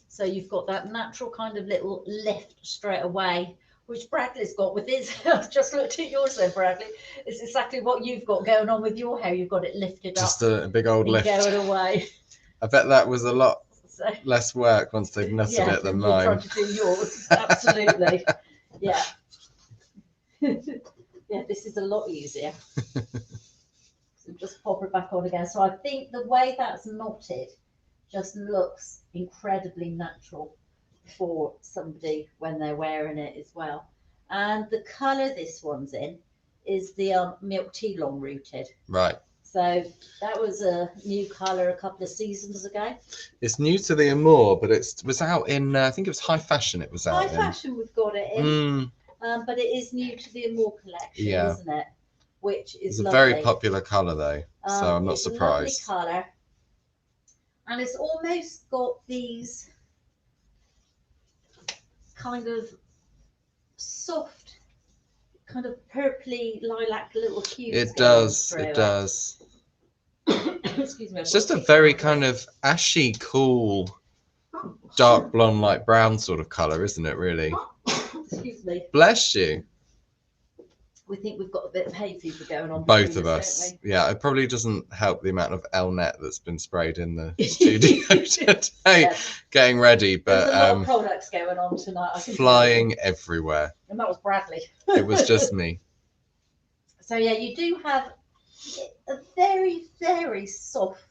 Speaker 1: So you've got that natural kind of little lift straight away, which Bradley's got with his. I've just looked at yours there, Bradley. It's exactly what you've got going on with your hair. You've got it lifted
Speaker 2: Just
Speaker 1: up.
Speaker 2: a big old lift.
Speaker 1: Going away.
Speaker 2: I bet that was a lot less work once they've knotted it than mine.
Speaker 1: Trying to do yours. Absolutely. Yeah. Yeah, this is a lot easier. So just pop it back on again. So I think the way that's knotted just looks incredibly natural for somebody when they're wearing it as well. And the colour this one's in is the milk tea long rooted.
Speaker 2: Right.
Speaker 1: So that was a new colour a couple of seasons ago.
Speaker 2: It's new to the Amore, but it was out in, I think it was High Fashion it was out in.
Speaker 1: High Fashion we've got it in, but it is new to the Amore collection, isn't it? Which is
Speaker 2: It's a very popular colour though, so I'm not surprised.
Speaker 1: It's a lovely colour. And it's almost got these kind of soft, kind of purpley lilac little hues.
Speaker 2: It does, it does.
Speaker 1: Excuse me.
Speaker 2: It's just a very kind of ashy, cool, dark blonde, light brown sort of colour, isn't it, really?
Speaker 1: Excuse me.
Speaker 2: Bless you.
Speaker 1: We think we've got a bit of hay fever going on.
Speaker 2: Both of us. Yeah, it probably doesn't help the amount of L-net that's been sprayed in the studio today, getting ready. But
Speaker 1: there's a lot of products going on tonight.
Speaker 2: Flying everywhere.
Speaker 1: And that was Bradley.
Speaker 2: It was just me.
Speaker 1: So yeah, you do have a very, very soft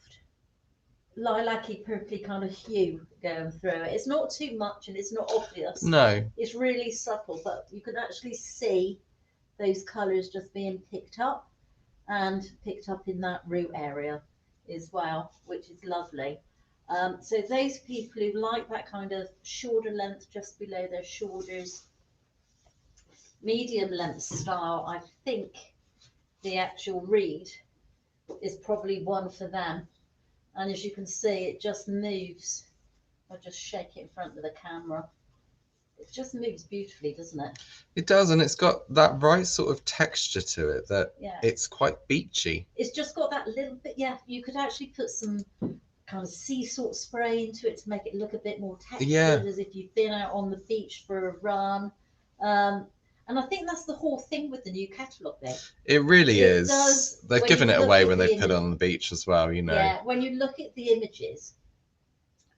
Speaker 1: lilac-y, purpley kind of hue going through it. It's not too much and it's not obvious.
Speaker 2: No.
Speaker 1: It's really subtle, but you can actually see those colours just being picked up and picked up in that root area as well, which is lovely. So those people who like that kind of shorter length just below their shoulders, medium length style, I think the actual reed is probably one for them. And as you can see, it just moves. I'll just shake it in front of the camera. It just moves beautifully, doesn't it?
Speaker 2: It does, and it's got that right sort of texture to it that it's quite beachy.
Speaker 1: It's just got that little bit, you could actually put some kind of sea salt spray into it to make it look a bit more textured, as if you've been out on the beach for a run. And I think that's the whole thing with the new catalogue there.
Speaker 2: It really is. They've given it away when they put it on the beach as well, you know.
Speaker 1: Yeah, when you look at the images,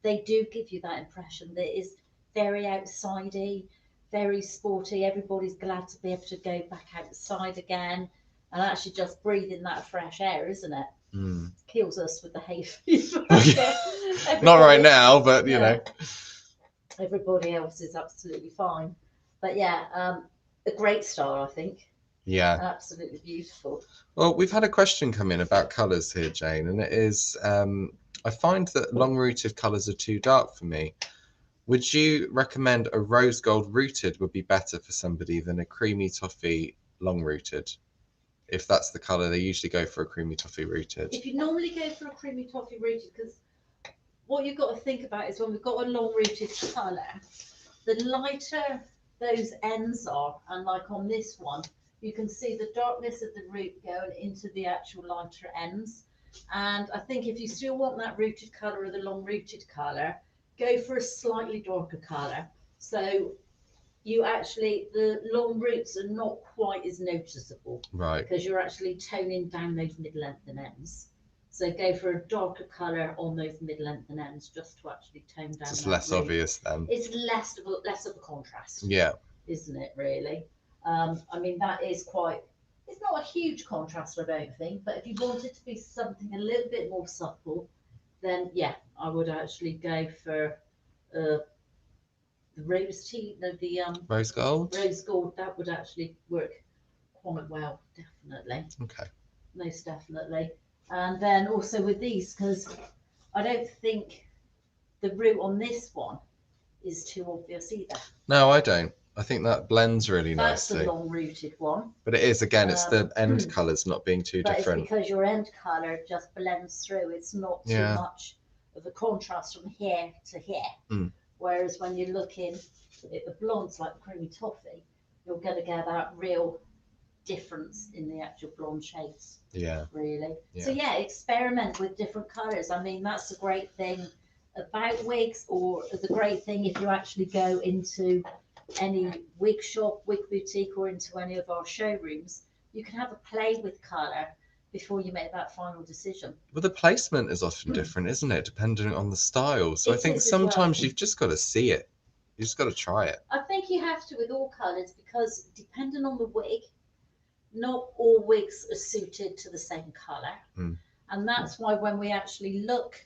Speaker 1: they do give you that impression that it is very outsidey, very sporty. Everybody's glad to be able to go back outside again and actually just breathe in that fresh air, isn't it? Kills us with the hay fever.
Speaker 2: Not right now, but you know.
Speaker 1: Everybody else is absolutely fine. But yeah, a great style, I think.
Speaker 2: Yeah.
Speaker 1: Absolutely beautiful.
Speaker 2: Well, we've had a question come in about colours here, Jane, and it is, I find that long rooted colours are too dark for me. Would you recommend a rose gold rooted would be better for somebody than a creamy toffee long rooted? If that's the colour, they usually go for a creamy toffee rooted.
Speaker 1: If you normally go for a creamy toffee rooted, because what you've got to think about is when we've got a long rooted colour, the lighter those ends are, and like on this one, you can see the darkness of the root going into the actual lighter ends. And I think if you still want that rooted colour or the long rooted colour, go for a slightly darker colour. So you actually, the long roots are not quite as noticeable.
Speaker 2: Right.
Speaker 1: Because you're actually toning down those mid-length and ends. So go for a darker colour on those mid-length and ends just to actually tone down.
Speaker 2: It's
Speaker 1: that
Speaker 2: less
Speaker 1: root.
Speaker 2: obvious then.
Speaker 1: It's less of a contrast.
Speaker 2: Yeah.
Speaker 1: Isn't it really? I mean, that is quite, it's not a huge contrast, I don't think, but if you want it to be something a little bit more subtle, then yeah, I would actually go for the rose tea, no, the
Speaker 2: Rose gold?
Speaker 1: rose gold. That would actually work quite well, definitely.
Speaker 2: Okay.
Speaker 1: Most definitely. And then also with these, because I don't think the root on this one is too obvious either.
Speaker 2: No, I don't. I think that blends really
Speaker 1: That's
Speaker 2: nicely.
Speaker 1: the long rooted one.
Speaker 2: But it is, again, it's the end colours not being too
Speaker 1: But
Speaker 2: different.
Speaker 1: it's because your end colour just blends through. It's not too much of a contrast from here to here.
Speaker 2: Mm.
Speaker 1: Whereas when you're looking at the blondes like the creamy toffee, you're going to get that real difference in the actual blonde shades.
Speaker 2: Yeah.
Speaker 1: Really.
Speaker 2: Yeah.
Speaker 1: So yeah, experiment with different colours. I mean, that's the great thing about wigs, or the great thing if you actually go into any wig shop, wig boutique, or into any of our showrooms, you can have a play with colour before you make that final decision.
Speaker 2: Well, the placement is often different, isn't it? Depending on the style. So I think sometimes you've just got to see it. You just got to try it.
Speaker 1: I think you have to with all colours, because depending on the wig, not all wigs are suited to the same colour.
Speaker 2: Mm.
Speaker 1: And that's why when we actually look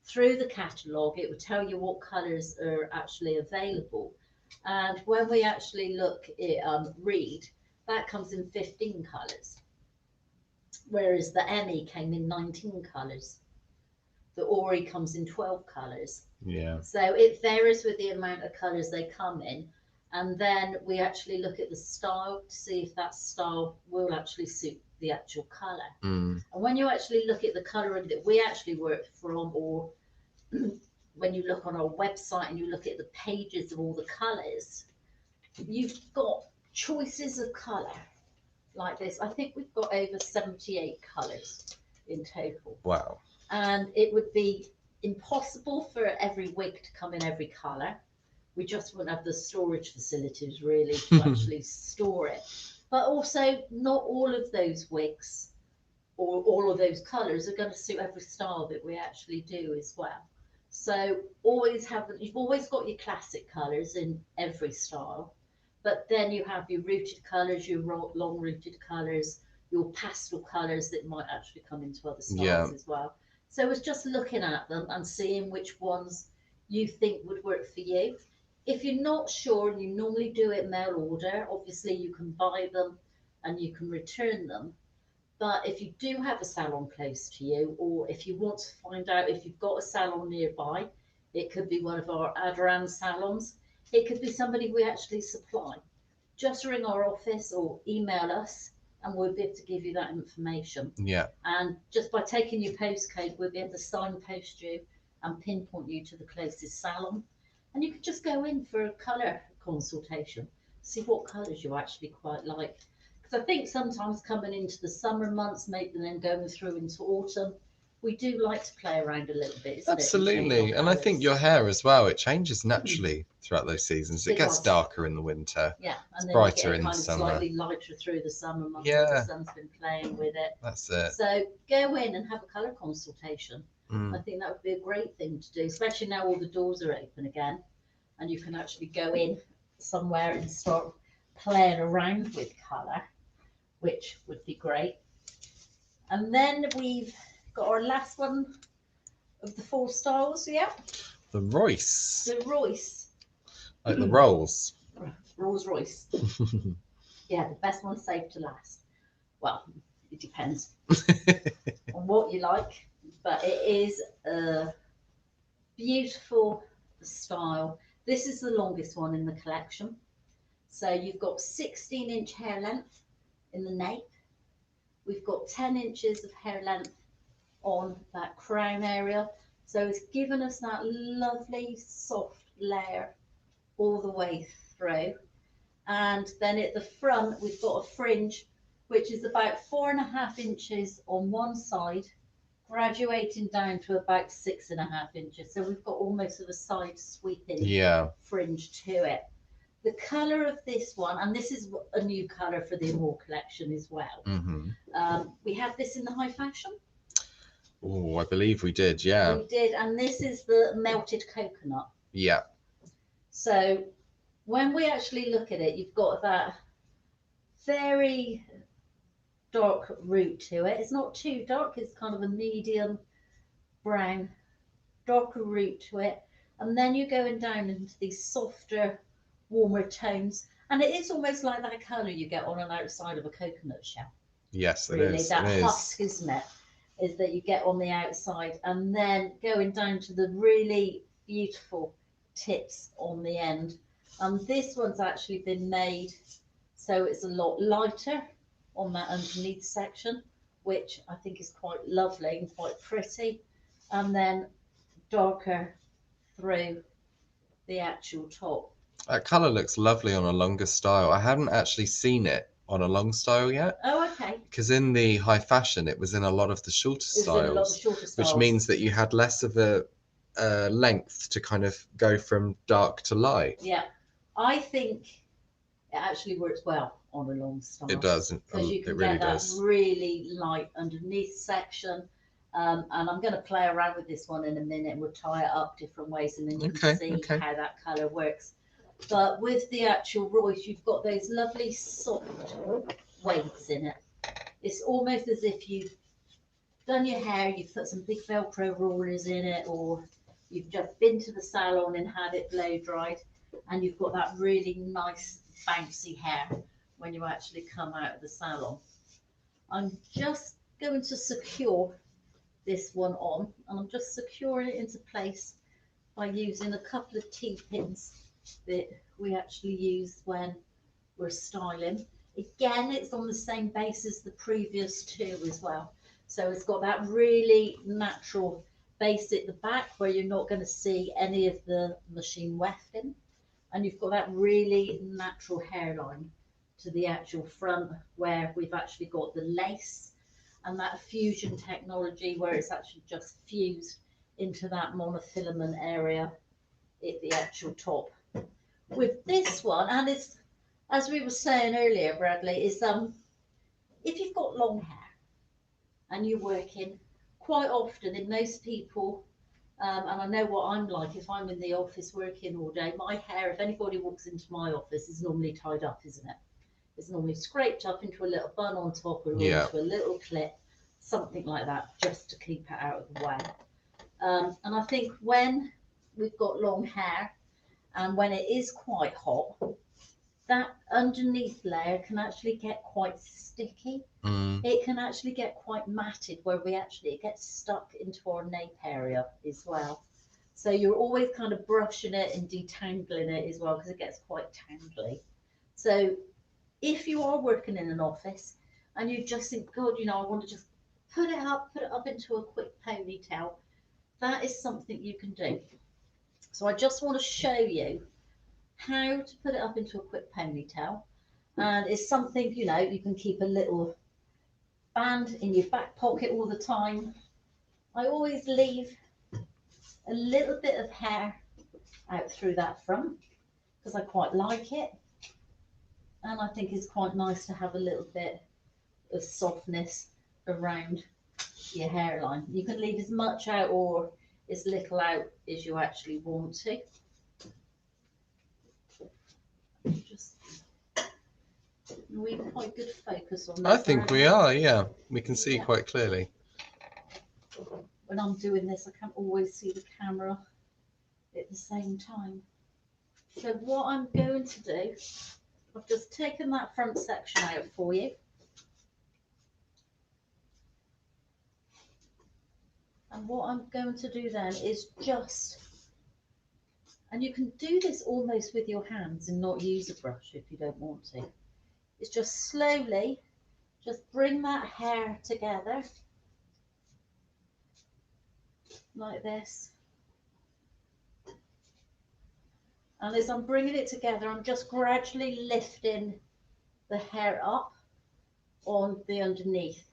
Speaker 1: through the catalogue, it will tell you what colours are actually available. And when we actually look at Reed, that comes in 15 colours. Whereas the Emmy came in 19 colours. The Ori comes in 12 colours.
Speaker 2: Yeah.
Speaker 1: So it varies with the amount of colours they come in. And then we actually look at the style to see if that style will actually suit the actual colour.
Speaker 2: Mm.
Speaker 1: And when you actually look at the colouring that we actually work from, or when you look on our website and you look at the pages of all the colours, you've got choices of colour like this. I think we've got over 78 colours in total.
Speaker 2: Wow.
Speaker 1: And it would be impossible for every wig to come in every colour. We just wouldn't have the storage facilities really to actually store it. But also, not all of those wigs or all of those colours are going to suit every style that we actually do as well. So you've always got your classic colours in every style, but then you have your rooted colours, your long rooted colours, your pastel colours that might actually come into other styles as well. So it's just looking at them and seeing which ones you think would work for you. If you're not sure, and you normally do it mail order, obviously you can buy them and you can return them. But if you do have a salon close to you, or if you want to find out if you've got a salon nearby, it could be one of our Aderans salons. It could be somebody we actually supply. Just ring our office or email us and we'll be able to give you that information.
Speaker 2: Yeah.
Speaker 1: And just by taking your postcode, we'll be able to signpost you and pinpoint you to the closest salon. And you can just go in for a colour consultation, see what colours you actually quite like. Because I think sometimes coming into the summer months, maybe then going through into autumn, we do like to play around a little bit, isn't
Speaker 2: Absolutely. And I think your hair as well, it changes naturally throughout those seasons. It gets darker in the winter.
Speaker 1: Yeah, and then
Speaker 2: brighter
Speaker 1: you get
Speaker 2: in
Speaker 1: kind of
Speaker 2: summer.
Speaker 1: slightly lighter through the summer months.
Speaker 2: Yeah.
Speaker 1: The sun's been playing with it.
Speaker 2: That's it.
Speaker 1: So go in and have a colour consultation. I think that would be a great thing to do, especially now all the doors are open again and you can actually go in somewhere and start playing around with colour, which would be great. And then we've got our last one of the 4 styles, yeah?
Speaker 2: The Royce.
Speaker 1: The Royce.
Speaker 2: Like the rolls.
Speaker 1: Rolls Royce. Yeah, the best one saved to last. Well, it depends on what you like, but it is a beautiful the style. This is the longest one in the collection. So you've got 16-inch hair length in the nape. We've got 10 inches of hair length on that crown area. So it's given us that lovely soft layer all the way through. And then at the front, we've got a fringe, which is about 4.5 inches on one side, graduating down to about 6.5 inches. So we've got almost of a side sweeping fringe to it. The colour of this one, and this is a new colour for the Amore collection as well. We have this in the high fashion.
Speaker 2: Oh, I believe we did, yeah.
Speaker 1: We did, and this is the melted coconut.
Speaker 2: Yeah.
Speaker 1: So when we actually look at it, you've got that very dark root to it. It's not too dark, it's kind of a medium brown, darker root to it. And then you're going down into these softer, warmer tones. And it is almost like that colour you get on an outside of a coconut shell.
Speaker 2: Yes, it
Speaker 1: really.
Speaker 2: is.
Speaker 1: That
Speaker 2: it
Speaker 1: husk, isn't it? Is that you get on the outside and then going down to the really beautiful tips on the end. And this one's actually been made so it's a lot lighter on that underneath section, which I think is quite lovely and quite pretty. And then darker through the actual top.
Speaker 2: That colour looks lovely on a longer style. I haven't actually seen it on a long style yet.
Speaker 1: Oh, okay.
Speaker 2: Because in the high fashion, it was in a lot of the shorter styles, which means that you had less of a length to kind of go from dark to light.
Speaker 1: Yeah, I think it actually works well on a long style.
Speaker 2: It does.
Speaker 1: Because you can
Speaker 2: it really
Speaker 1: get that
Speaker 2: does.
Speaker 1: really light underneath section. And I'm going to play around with this one in a minute. We'll tie it up different ways and then you can see how that colour works. But with the actual Royce, you've got those lovely soft waves in it. It's almost as if you've done your hair, you've put some big Velcro rollers in it, or you've just been to the salon and had it blow dried, and you've got that really nice bouncy hair when you actually come out of the salon. I'm just going to secure this one on, and I'm just securing it into place by using a couple of T-pins that we actually use when we're styling. Again, it's on the same base as the previous two as well. So it's got that really natural base at the back where you're not going to see any of the machine wefting. And you've got that really natural hairline to the actual front where we've actually got the lace and that fusion technology where it's actually just fused into that monofilament area at the actual top. With this one, and it's, as we were saying earlier, Bradley, is if you've got long hair and you're working, quite often in most people, and I know what I'm like if I'm in the office working all day, my hair, if anybody walks into my office, is normally tied up, isn't it? It's normally scraped up into a little bun on top or into a little clip, something like that, just to keep it out of the way. And I think when we've got long hair and when it is quite hot, that underneath layer can actually get quite sticky. It can actually get quite matted where it gets stuck into our nape area as well. So you're always kind of brushing it and detangling it as well because it gets quite tangly. So if you are working in an office and you just think, God, you know, I want to just put it up into a quick ponytail, that is something you can do. So I just want to show you how to put it up into a quick ponytail. And it's something, you know, you can keep a little band in your back pocket all the time. I always leave a little bit of hair out through that front because I quite like it. And I think it's quite nice to have a little bit of softness around your hairline. You can leave as much out or as little out as you actually want to. Just, are we quite good focus on that?
Speaker 2: I think we are, yeah. We can see quite clearly.
Speaker 1: When I'm doing this, I can't always see the camera at the same time. So what I'm going to do, I've just taken that front section out for you. And what I'm going to do then is just And you can do this almost with your hands and not use a brush if you don't want to. It's just slowly, just bring that hair together like this. And as I'm bringing it together, I'm just gradually lifting the hair up on the underneath.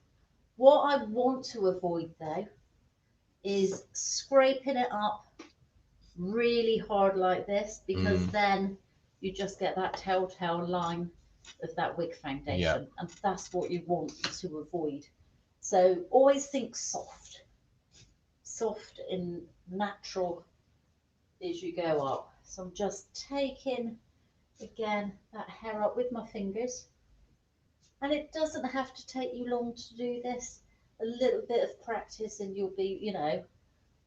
Speaker 1: What I want to avoid though is scraping it up really hard like this, because then you just get that telltale line of that wig foundation, and that's what you want to avoid. So always think soft and natural as you go up. So I'm just taking again that hair up with my fingers, and it doesn't have to take you long to do this. A little bit of practice and you'll be, you know,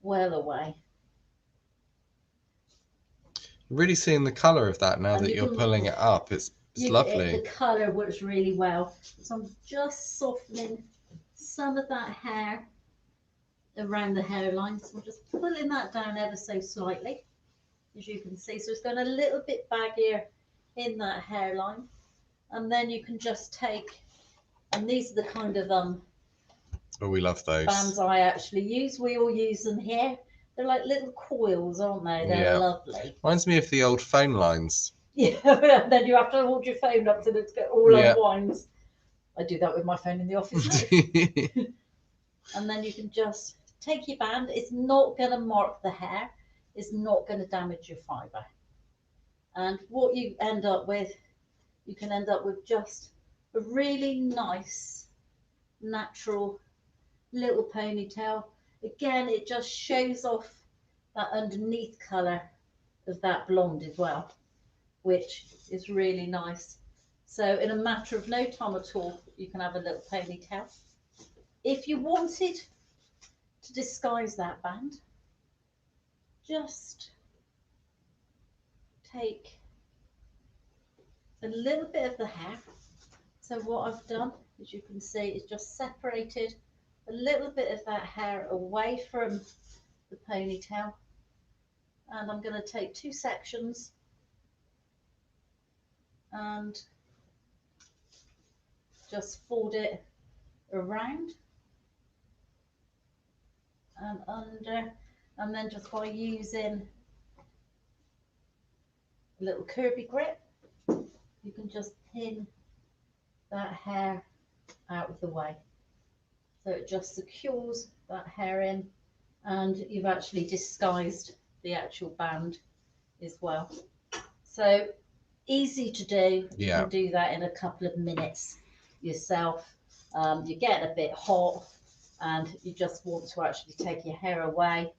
Speaker 1: well away.
Speaker 2: Really seeing the colour of that now
Speaker 1: And
Speaker 2: that you're pulling it up. It's lovely.
Speaker 1: The colour works really well. So I'm just softening some of that hair around the hairline. So I'm just pulling that down ever so slightly, as you can see. So it's going a little bit baggier in that hairline. And then you can just take, and these are the kind of
Speaker 2: oh, we love those
Speaker 1: bands I actually use. We all use them here. They're like little coils, aren't they? They're lovely.
Speaker 2: Reminds me of the old phone lines.
Speaker 1: Yeah, and then you have to hold your phone up till it all unwinds. I do that with my phone in the office now. And then you can just take your band. It's not going to mark the hair. It's not going to damage your fibre. And what you end up with, you can end up with just a really nice, natural little ponytail. Again, it just shows off that underneath colour of that blonde as well, which is really nice. So in a matter of no time at all, you can have a little ponytail. If you wanted to disguise that band, just take a little bit of the hair. So what I've done, as you can see, is just separated a little bit of that hair away from the ponytail. And I'm going to take two sections and just fold it around and under, and then just by using a little curvy grip, you can just pin that hair out of the way. So it just secures that hair in, and you've actually disguised the actual band as well. So easy to do. You can do that in a couple of minutes yourself. You're getting a bit hot and you just want to actually take your hair away.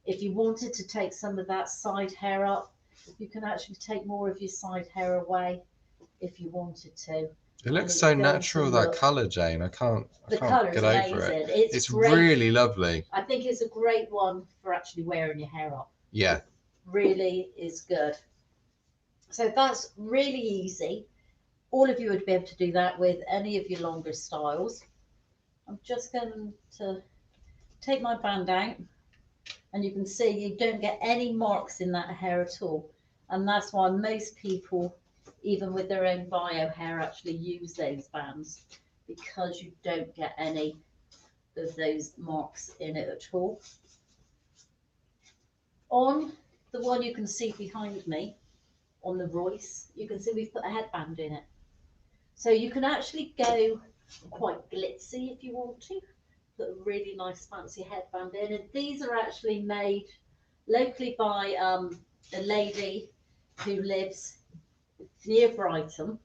Speaker 1: If you wanted to take some of that side hair up, you can actually take more of your side hair away if you wanted to.
Speaker 2: It looks so natural, that colour, Jane. I can't get over it. It's really lovely.
Speaker 1: I think it's a great one for actually wearing your hair up.
Speaker 2: Yeah.
Speaker 1: It really is good. So that's really easy. All of you would be able to do that with any of your longer styles. I'm just going to take my band out, and you can see you don't get any marks in that hair at all. And that's why most people, even with their own bio hair, actually use those bands, because you don't get any of those marks in it at all. On the one you can see behind me, on the Royce, you can see we've put a headband in it. So you can actually go quite glitzy if you want to, put a really nice fancy headband in. And these are actually made locally by a lady who lives near Brighton.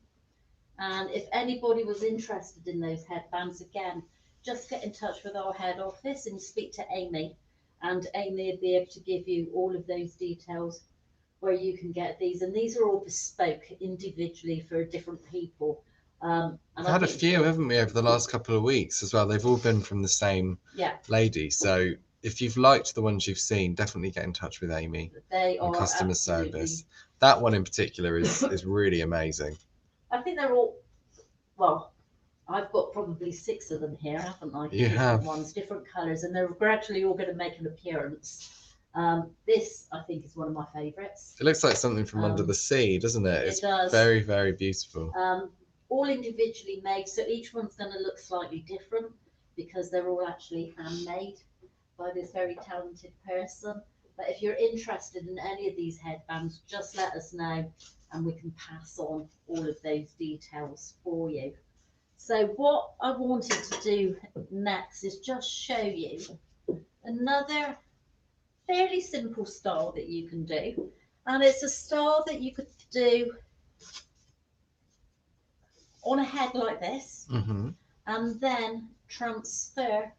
Speaker 1: And if anybody was interested in those headbands, again, just get in touch with our head office and speak to Amy, and Amy will be able to give you all of those details where you can get these. And these are all bespoke individually for different people.
Speaker 2: We've had a few, haven't we, over the last couple of weeks as well. They've all been from the same lady. So if you've liked the ones you've seen, definitely get in touch with Amy on customer service. That one in particular is really amazing.
Speaker 1: I think they're all, well, I've got probably 6 of them here, haven't I?
Speaker 2: You have.
Speaker 1: Different ones, different colours, and they're gradually all going to make an appearance This, I think, is one of my favourites.
Speaker 2: It looks like something from under the sea, doesn't it?
Speaker 1: It
Speaker 2: It's
Speaker 1: does.
Speaker 2: very, very beautiful.
Speaker 1: All individually made, so each one's going to look slightly different because they're all actually handmade by this very talented person. But if you're interested in any of these headbands, just let us know and we can pass on all of those details for you. So what I wanted to do next is just show you another fairly simple style that you can do. And it's a style that you could do on a head like this, and then transfer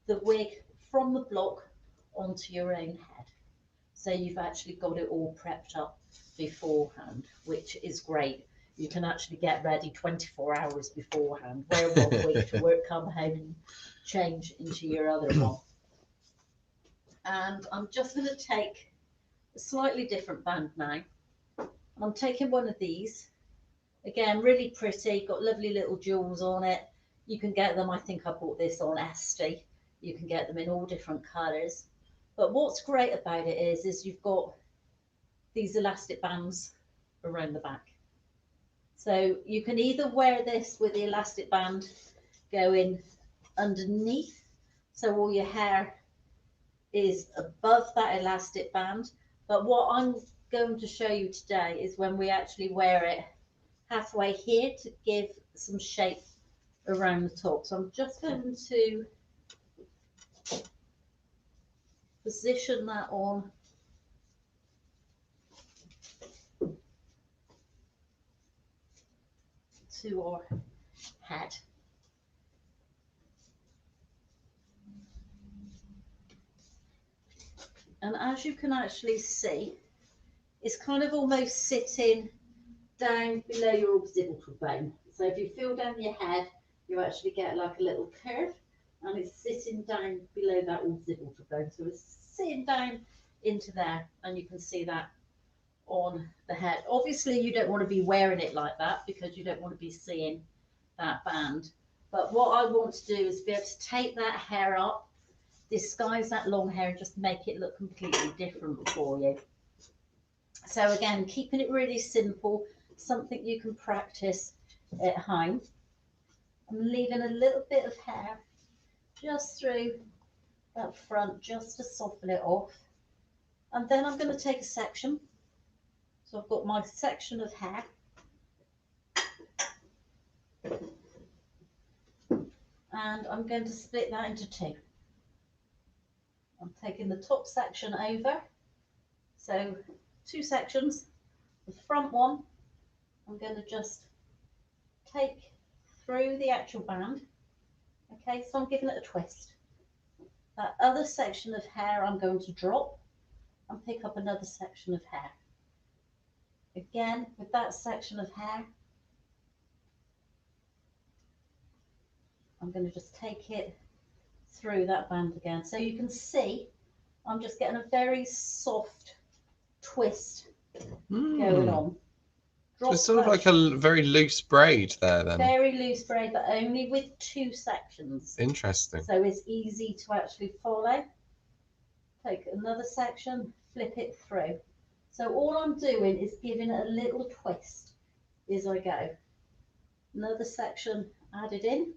Speaker 1: the wig from the block onto your own head. So you've actually got it all prepped up beforehand, which is great. You can actually get ready 24 hours beforehand, wear one wig to work, come home and change into your other one. And I'm just going to take a slightly different band now. I'm taking one of these. Again, really pretty, got lovely little jewels on it. You can get them, I think I bought this on Esty. You can get them in all different colours. But what's great about it is you've got these elastic bands around the back. So you can either wear this with the elastic band going underneath, so all your hair is above that elastic band. But what I'm going to show you today is when we actually wear it halfway here to give some shape around the top. So I'm just going to position that on to our head. And as you can actually see, it's kind of almost sitting down below your occipital bone. So if you feel down your head, you actually get like a little curve, and it's sitting down below that occipital bone. So it's sitting down into there, and you can see that on the head. Obviously, you don't want to be wearing it like that because you don't want to be seeing that band. But what I want to do is be able to take that hair up, disguise that long hair, and just make it look completely different for you. So again, keeping it really simple, something you can practice at home. I'm leaving a little bit of hair just through that front, just to soften it off. And then I'm going to take a section. So I've got my section of hair. And I'm going to split that into two. I'm taking the top section over. So two sections. The front one, I'm going to just take through the actual band. Okay, so I'm giving it a twist. That other section of hair I'm going to drop and pick up another section of hair. Again, with that section of hair, I'm going to just take it through that band again. So you can see I'm just getting a very soft twist going on.
Speaker 2: So it's sort of like a very loose braid there then.
Speaker 1: Very loose braid, but only with two sections.
Speaker 2: Interesting.
Speaker 1: So it's easy to actually follow. Take another section, flip it through. So all I'm doing is giving it a little twist as I go. Another section added in.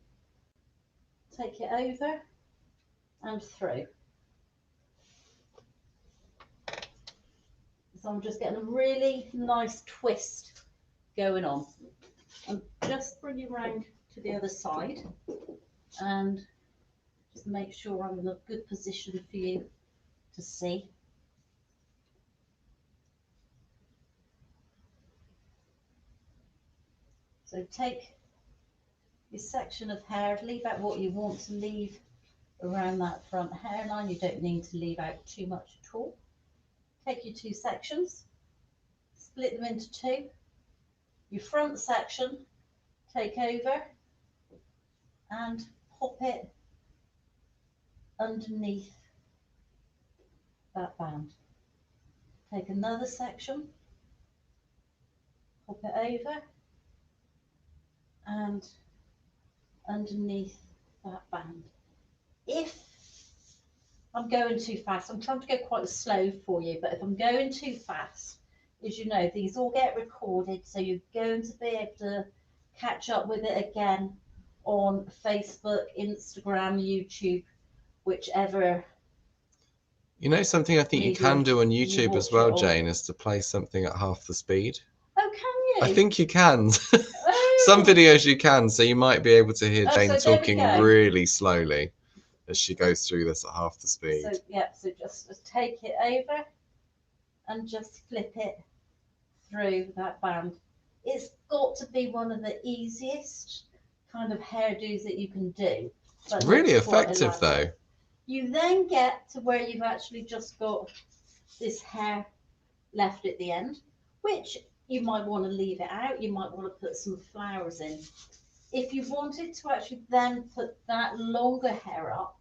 Speaker 1: Take it over and through. So I'm just getting a really nice twist going on. And just bring it around to the other side and just make sure I'm in a good position for you to see. So take this section of hair, leave out what you want to leave around that front hairline. You don't need to leave out too much at all. Take your two sections, split them into two. Your front section, take over and pop it underneath that band. Take another section, pop it over and underneath that band. If I'm going too fast. I'm trying to go quite slow for you, but if I'm going too fast, as you know, these all get recorded, so you're going to be able to catch up with it again on Facebook, Instagram, YouTube, whichever.
Speaker 2: You know, something I think you can do on
Speaker 1: You
Speaker 2: YouTube as
Speaker 1: watch
Speaker 2: well,
Speaker 1: it on.
Speaker 2: Jane, is to play something at half the speed.
Speaker 1: Oh, can
Speaker 2: I
Speaker 1: you?
Speaker 2: think you can.
Speaker 1: Oh.
Speaker 2: Some videos you can, so you might be able to hear
Speaker 1: Oh,
Speaker 2: Jane
Speaker 1: so there we
Speaker 2: talking
Speaker 1: go.
Speaker 2: really slowly as she goes through this at half the speed.
Speaker 1: So yeah, so just take it over and just flip it through that band. It's got to be one of the easiest kind of hairdos that you can do.
Speaker 2: It's really
Speaker 1: looks quite
Speaker 2: effective though.
Speaker 1: elaborate. You then get to where you've actually just got this hair left at the end, which you might want to leave it out. You might want to put some flowers in. If you wanted to actually then put that longer hair up,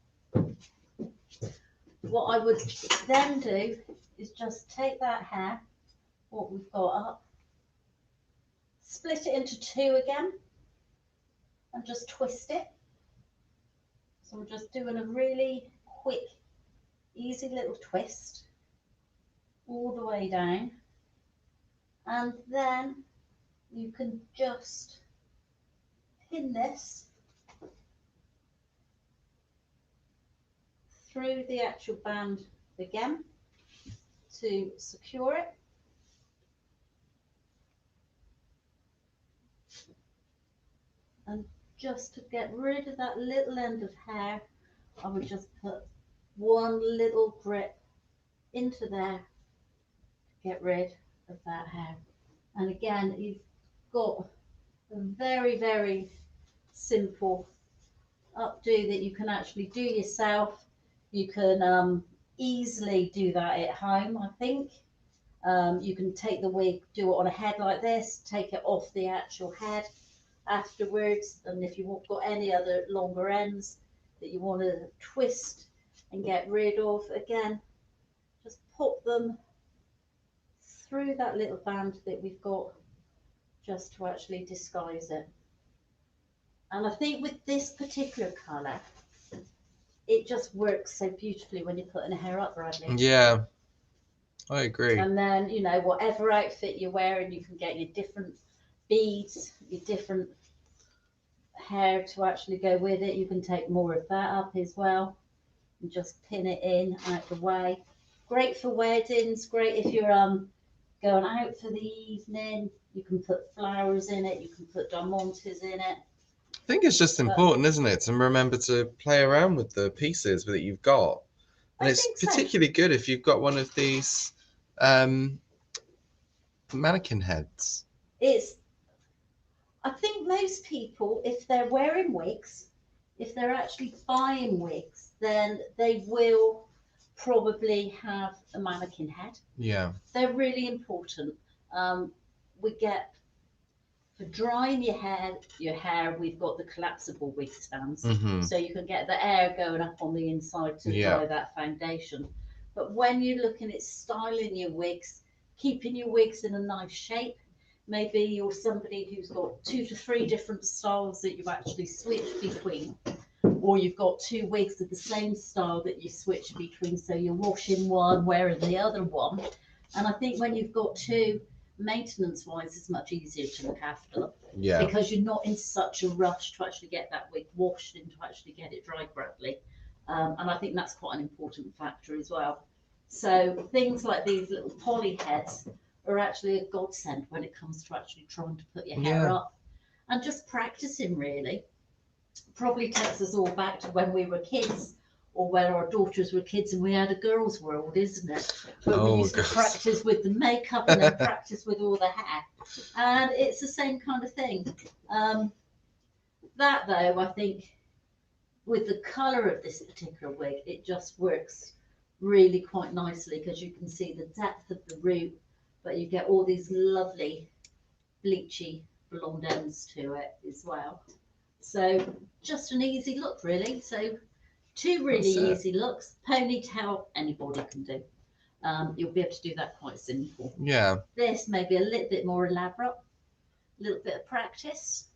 Speaker 1: what I would then do is just take that hair, what we've got up, split it into two again, and just twist it. So we're just doing a really quick, easy little twist all the way down. And then you can just pin this through the actual band again to secure it. And just to get rid of that little end of hair, I would just put one little grip into there to get rid of that hair. And again, you've got a very, very simple updo that you can actually do yourself. You can easily do that at home, I think. You can take the wig, do it on a head like this, take it off the actual head afterwards, and if you've got any other longer ends that you want to twist and get rid of, again, just pop them through that little band that we've got just to actually disguise it. And I think with this particular colour, it just works so beautifully when you're putting a hair up, Bradley.
Speaker 2: Yeah, I agree.
Speaker 1: And then, you know, whatever outfit you're wearing, you can get your different beads, your different hair to actually go with it. You can take more of that up as well and just pin it in out the way. Great for weddings, great if you're going out for the evening. You can put flowers in it, you can put diamantes in it.
Speaker 2: I think it's just important, isn't it, to remember to play around with the pieces that you've got. And it's particularly good if you've got one of these mannequin heads.
Speaker 1: I think most people, if they're wearing wigs, if they're actually buying wigs, then they will probably have a mannequin head.
Speaker 2: Yeah.
Speaker 1: They're really important. We get, for drying your hair, we've got the collapsible wig stands.
Speaker 2: Mm-hmm.
Speaker 1: So you can get the air going up on the inside to dry that foundation. But when you're looking at styling your wigs, keeping your wigs in a nice shape, maybe you're somebody who's got 2 to 3 different styles that you actually switch between, or you've got 2 wigs of the same style that you switch between, so you're washing one, wearing the other one. And I think when you've got 2, maintenance wise, it's much easier to look after, because you're not in such a rush to actually get that wig washed and to actually get it dry correctly. And I think that's quite an important factor as well. So things like these little poly heads are actually a godsend when it comes to actually trying to put your hair up, and just practicing really. Probably takes us all back to when we were kids, or when our daughters were kids and we had a girls' world, isn't it? But we used to practice with the makeup and then practice with all the hair. And it's the same kind of thing. That though, I think with the colour of this particular wig, it just works really quite nicely, because you can see the depth of the root, but you get all these lovely bleachy blonde ends to it as well. So just an easy look really. So 2 really easy looks. Ponytail, anybody can do. You'll be able to do that quite simple.
Speaker 2: Yeah.
Speaker 1: This may be a little bit more elaborate, a little bit of practice.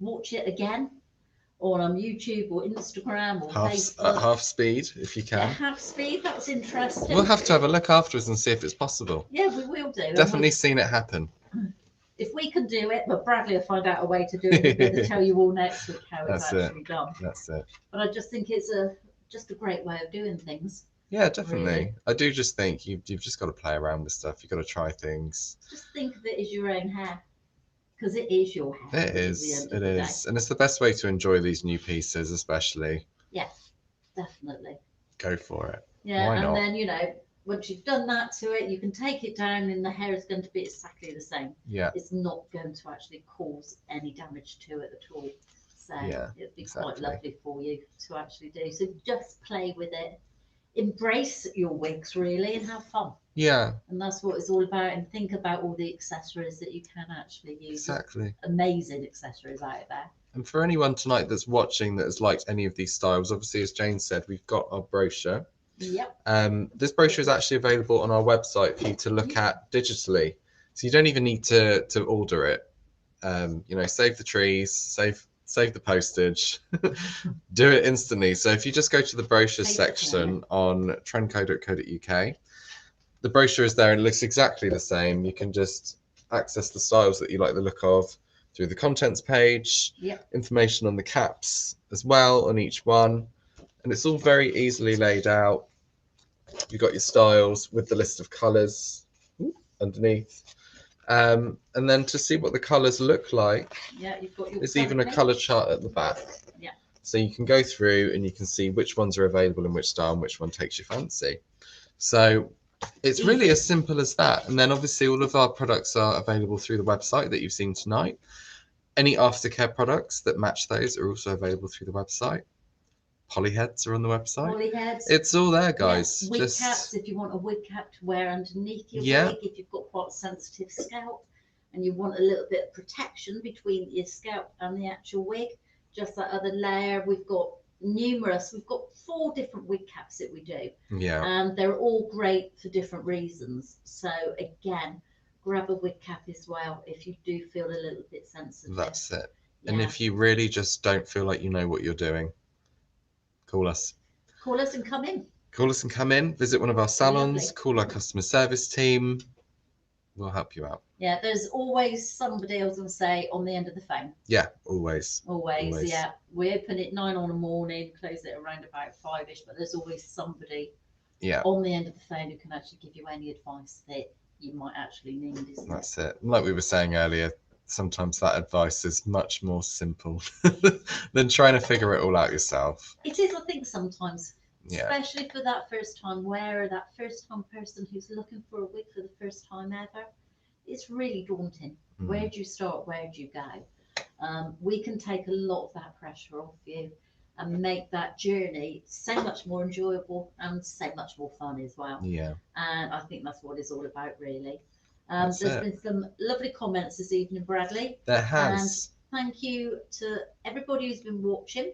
Speaker 1: Watch it again. on YouTube or Instagram or
Speaker 2: At
Speaker 1: Facebook.
Speaker 2: half speed, if you
Speaker 1: Yeah,
Speaker 2: can.
Speaker 1: half speed, that's interesting.
Speaker 2: We'll have to have a look afterwards and see if it's possible.
Speaker 1: Yeah, we will do.
Speaker 2: Definitely seen it happen.
Speaker 1: If we can do it, but Bradley will find out a way to do it. We're going to tell you all next week how it's actually done.
Speaker 2: That's it.
Speaker 1: But I just think it's just a great way of doing things.
Speaker 2: Yeah, definitely.
Speaker 1: Really.
Speaker 2: I do just think you've just got to play around with stuff. You've got to try things.
Speaker 1: Just think of it as your own hair, because it is your hair.
Speaker 2: It is. It is. And it's the best way to enjoy these new pieces, especially.
Speaker 1: Yeah, definitely.
Speaker 2: Go for it.
Speaker 1: Yeah,
Speaker 2: Why
Speaker 1: and
Speaker 2: not?
Speaker 1: then, you know, once you've done that to it, you can take it down and the hair is going to be exactly the same.
Speaker 2: Yeah.
Speaker 1: It's not going to actually cause any damage to it at all. So it'd be quite lovely for you to actually do. So just play with it. Embrace your wigs, really, and have fun.
Speaker 2: Yeah.
Speaker 1: And that's what it's all about. And think about all the accessories that you can actually use.
Speaker 2: Exactly.
Speaker 1: Amazing accessories out there.
Speaker 2: And for anyone tonight that's watching that has liked any of these styles, obviously, as Jane said, we've got our brochure.
Speaker 1: Yep.
Speaker 2: This brochure is actually available on our website for you to look at digitally. So you don't even need to order it. You know, save the trees, save the postage, do it instantly. So if you just go to the brochure section on trendco.co.uk, the brochure is there and it looks exactly the same. You can just access the styles that you like the look of through the contents page, information on the caps as well on each one. And it's all very easily laid out. You've got your styles with the list of colours underneath. And then to see what the colours look like,
Speaker 1: you've got your
Speaker 2: there's even a colour chart at the back.
Speaker 1: Yeah.
Speaker 2: So you can go through and you can see which ones are available in which style and which one takes your fancy. So it's really as simple as that. And then obviously all of our products are available through the website that you've seen tonight. Any aftercare products that match those are also available through the website. Polyheads are on the website.
Speaker 1: Polyheads.
Speaker 2: It's all there, guys.
Speaker 1: Yeah. Wig caps, if you want a wig cap to wear underneath your wig, if you've got quite a sensitive scalp and you want a little bit of protection between your scalp and the actual wig, just that other layer. We've got numerous. We've got 4 different wig caps that we do.
Speaker 2: Yeah.
Speaker 1: And they're all great for different reasons. So again, grab a wig cap as well if you do feel a little bit sensitive.
Speaker 2: That's it. Yeah. And if you really just don't feel like you know what you're doing, call us.
Speaker 1: Call us and come in.
Speaker 2: Call us and come in. Visit one of our salons. Call our customer service team. We'll help you out.
Speaker 1: Yeah, there's always somebody, I was going to say, on the end of the phone.
Speaker 2: Yeah, always.
Speaker 1: Always. Yeah. We open at 9 on the morning, close it around about 5ish, but there's always somebody on the end of the phone who can actually give you any advice that you might actually need.
Speaker 2: That's it. Like we were saying earlier, sometimes that advice is much more simple than trying to figure it all out yourself.
Speaker 1: It is, I think, sometimes. Especially for that first time wearer, that first time person who's looking for a wig for the first time ever. It's really daunting. Where do you start? Where do you go? We can take a lot of that pressure off you and make that journey so much more enjoyable and so much more fun as well.
Speaker 2: Yeah.
Speaker 1: And I think that's what it's all about, really. There's been some lovely comments this evening, Bradley.
Speaker 2: There has.
Speaker 1: And thank you to everybody who's been watching.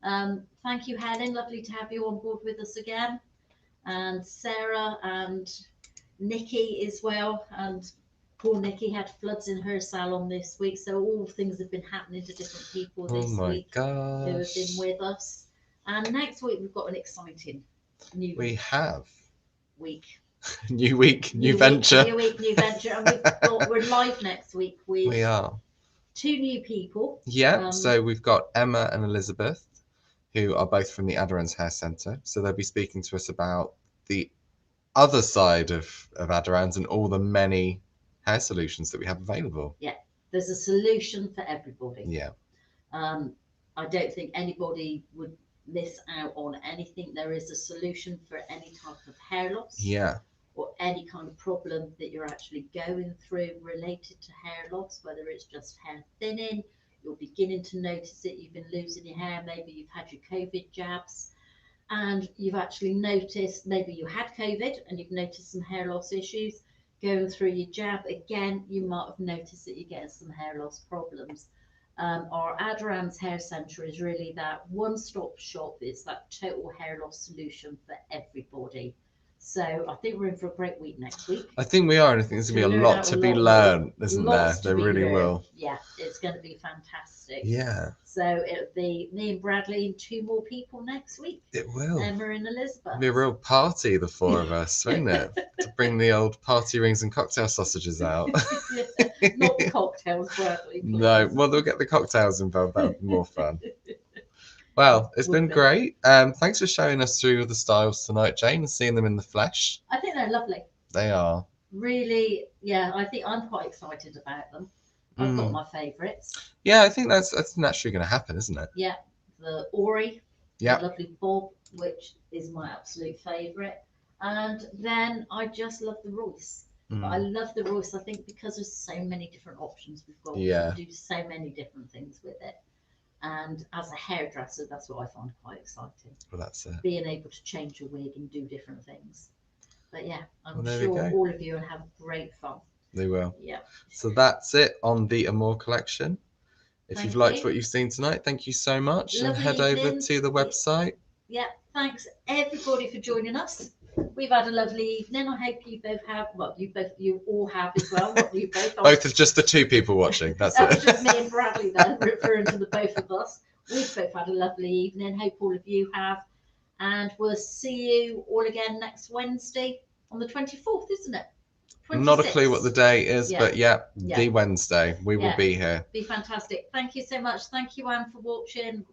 Speaker 1: Thank you, Helen. Lovely to have you on board with us again. And Sarah and Nikki as well. And poor Nikki had floods in her salon this week. So all things have been happening to different people this week who have been with us. And next week we've got an exciting new week.
Speaker 2: New week, new venture.
Speaker 1: New week, new venture. And we're live next week with 2 new people.
Speaker 2: Yeah, so we've got Emma and Elizabeth, who are both from the Aderans Hair Centre. So they'll be speaking to us about the other side of Aderans and all the many hair solutions that we have available. Yeah,
Speaker 1: there's a solution for everybody.
Speaker 2: Yeah.
Speaker 1: I don't think anybody would miss out on anything. There is a solution for any type of hair loss.
Speaker 2: Yeah.
Speaker 1: Or any kind of problem that you're actually going through related to hair loss, whether it's just hair thinning, you're beginning to notice that you've been losing your hair, maybe you've had your COVID jabs, and you've actually noticed, maybe you had COVID and you've noticed some hair loss issues, going through your jab, again, you might have noticed that you're getting some hair loss problems. Our Aderans Hair Centre is really that one-stop shop. It's that total hair loss solution for everybody. So I think we're in for a great week next week.
Speaker 2: I think we are, and I think there's going to be a lot to be learned, isn't there? There really will.
Speaker 1: Yeah, it's going to be fantastic.
Speaker 2: Yeah.
Speaker 1: So it'll be me and Bradley and 2 more people next week.
Speaker 2: It will.
Speaker 1: Emma and Elizabeth.
Speaker 2: It'll be a real party, the 4 of us, won't it? To bring the old party rings and cocktail sausages out.
Speaker 1: Yeah, not the cocktails, Bradley. Please.
Speaker 2: No, well, they'll get the cocktails involved. That would be more fun. Well, it's been
Speaker 1: Would be.
Speaker 2: great. Thanks for showing us through the styles tonight, Jane, and seeing them in the flesh.
Speaker 1: I think they're lovely.
Speaker 2: They are.
Speaker 1: Really, yeah, I think I'm quite excited about them. I've got my favourites.
Speaker 2: Yeah, I think that's naturally going to happen, isn't it?
Speaker 1: Yeah, the Ori,
Speaker 2: Yeah.
Speaker 1: the lovely Bob, which is my absolute favourite. And then I just love the Royce. But I love the Royce, I think, because there's so many different options we've got.
Speaker 2: Yeah.
Speaker 1: We can do so many different things with it. And as a hairdresser, that's what I find quite exciting.
Speaker 2: Well, that's it.
Speaker 1: Being able to change your wig and do different things. But yeah, I'm
Speaker 2: Well, there we
Speaker 1: sure
Speaker 2: go.
Speaker 1: all of you will have great fun.
Speaker 2: They will.
Speaker 1: Yeah.
Speaker 2: So that's it on the Amore collection. If
Speaker 1: Thank
Speaker 2: you've liked
Speaker 1: you.
Speaker 2: what you've seen tonight, thank you so much.
Speaker 1: Lovely
Speaker 2: and head over
Speaker 1: evening.
Speaker 2: to the website.
Speaker 1: Yeah, thanks everybody for joining us. We've had a lovely evening. I hope you both have, well, you all have as well. Not you both.
Speaker 2: Both of just the 2 people watching. That's
Speaker 1: That
Speaker 2: it.
Speaker 1: was just me and Bradley then, referring to the both of us. We've both had a lovely evening. Hope all of you have. And we'll see you all again next Wednesday on the 24th, isn't it? 26th.
Speaker 2: Not a clue what the day is,
Speaker 1: Yeah.
Speaker 2: but yeah,
Speaker 1: Yeah.
Speaker 2: the Wednesday. We will be here.
Speaker 1: Be fantastic. Thank you so much. Thank you, Anne, for watching.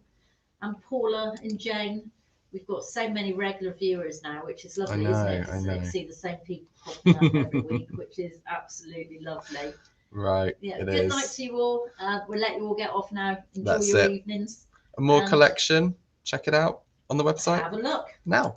Speaker 1: And Paula and Jane. We've got so many regular viewers now, which is lovely, isn't it?
Speaker 2: I know.
Speaker 1: To see the same people popping up every week, which is absolutely lovely.
Speaker 2: Right.
Speaker 1: Yeah.
Speaker 2: It
Speaker 1: Good
Speaker 2: is.
Speaker 1: night to you all. We'll let you all get off now. Enjoy
Speaker 2: That's
Speaker 1: your
Speaker 2: it.
Speaker 1: evenings.
Speaker 2: Amore collection. Check it out on the website
Speaker 1: Have a look.
Speaker 2: now.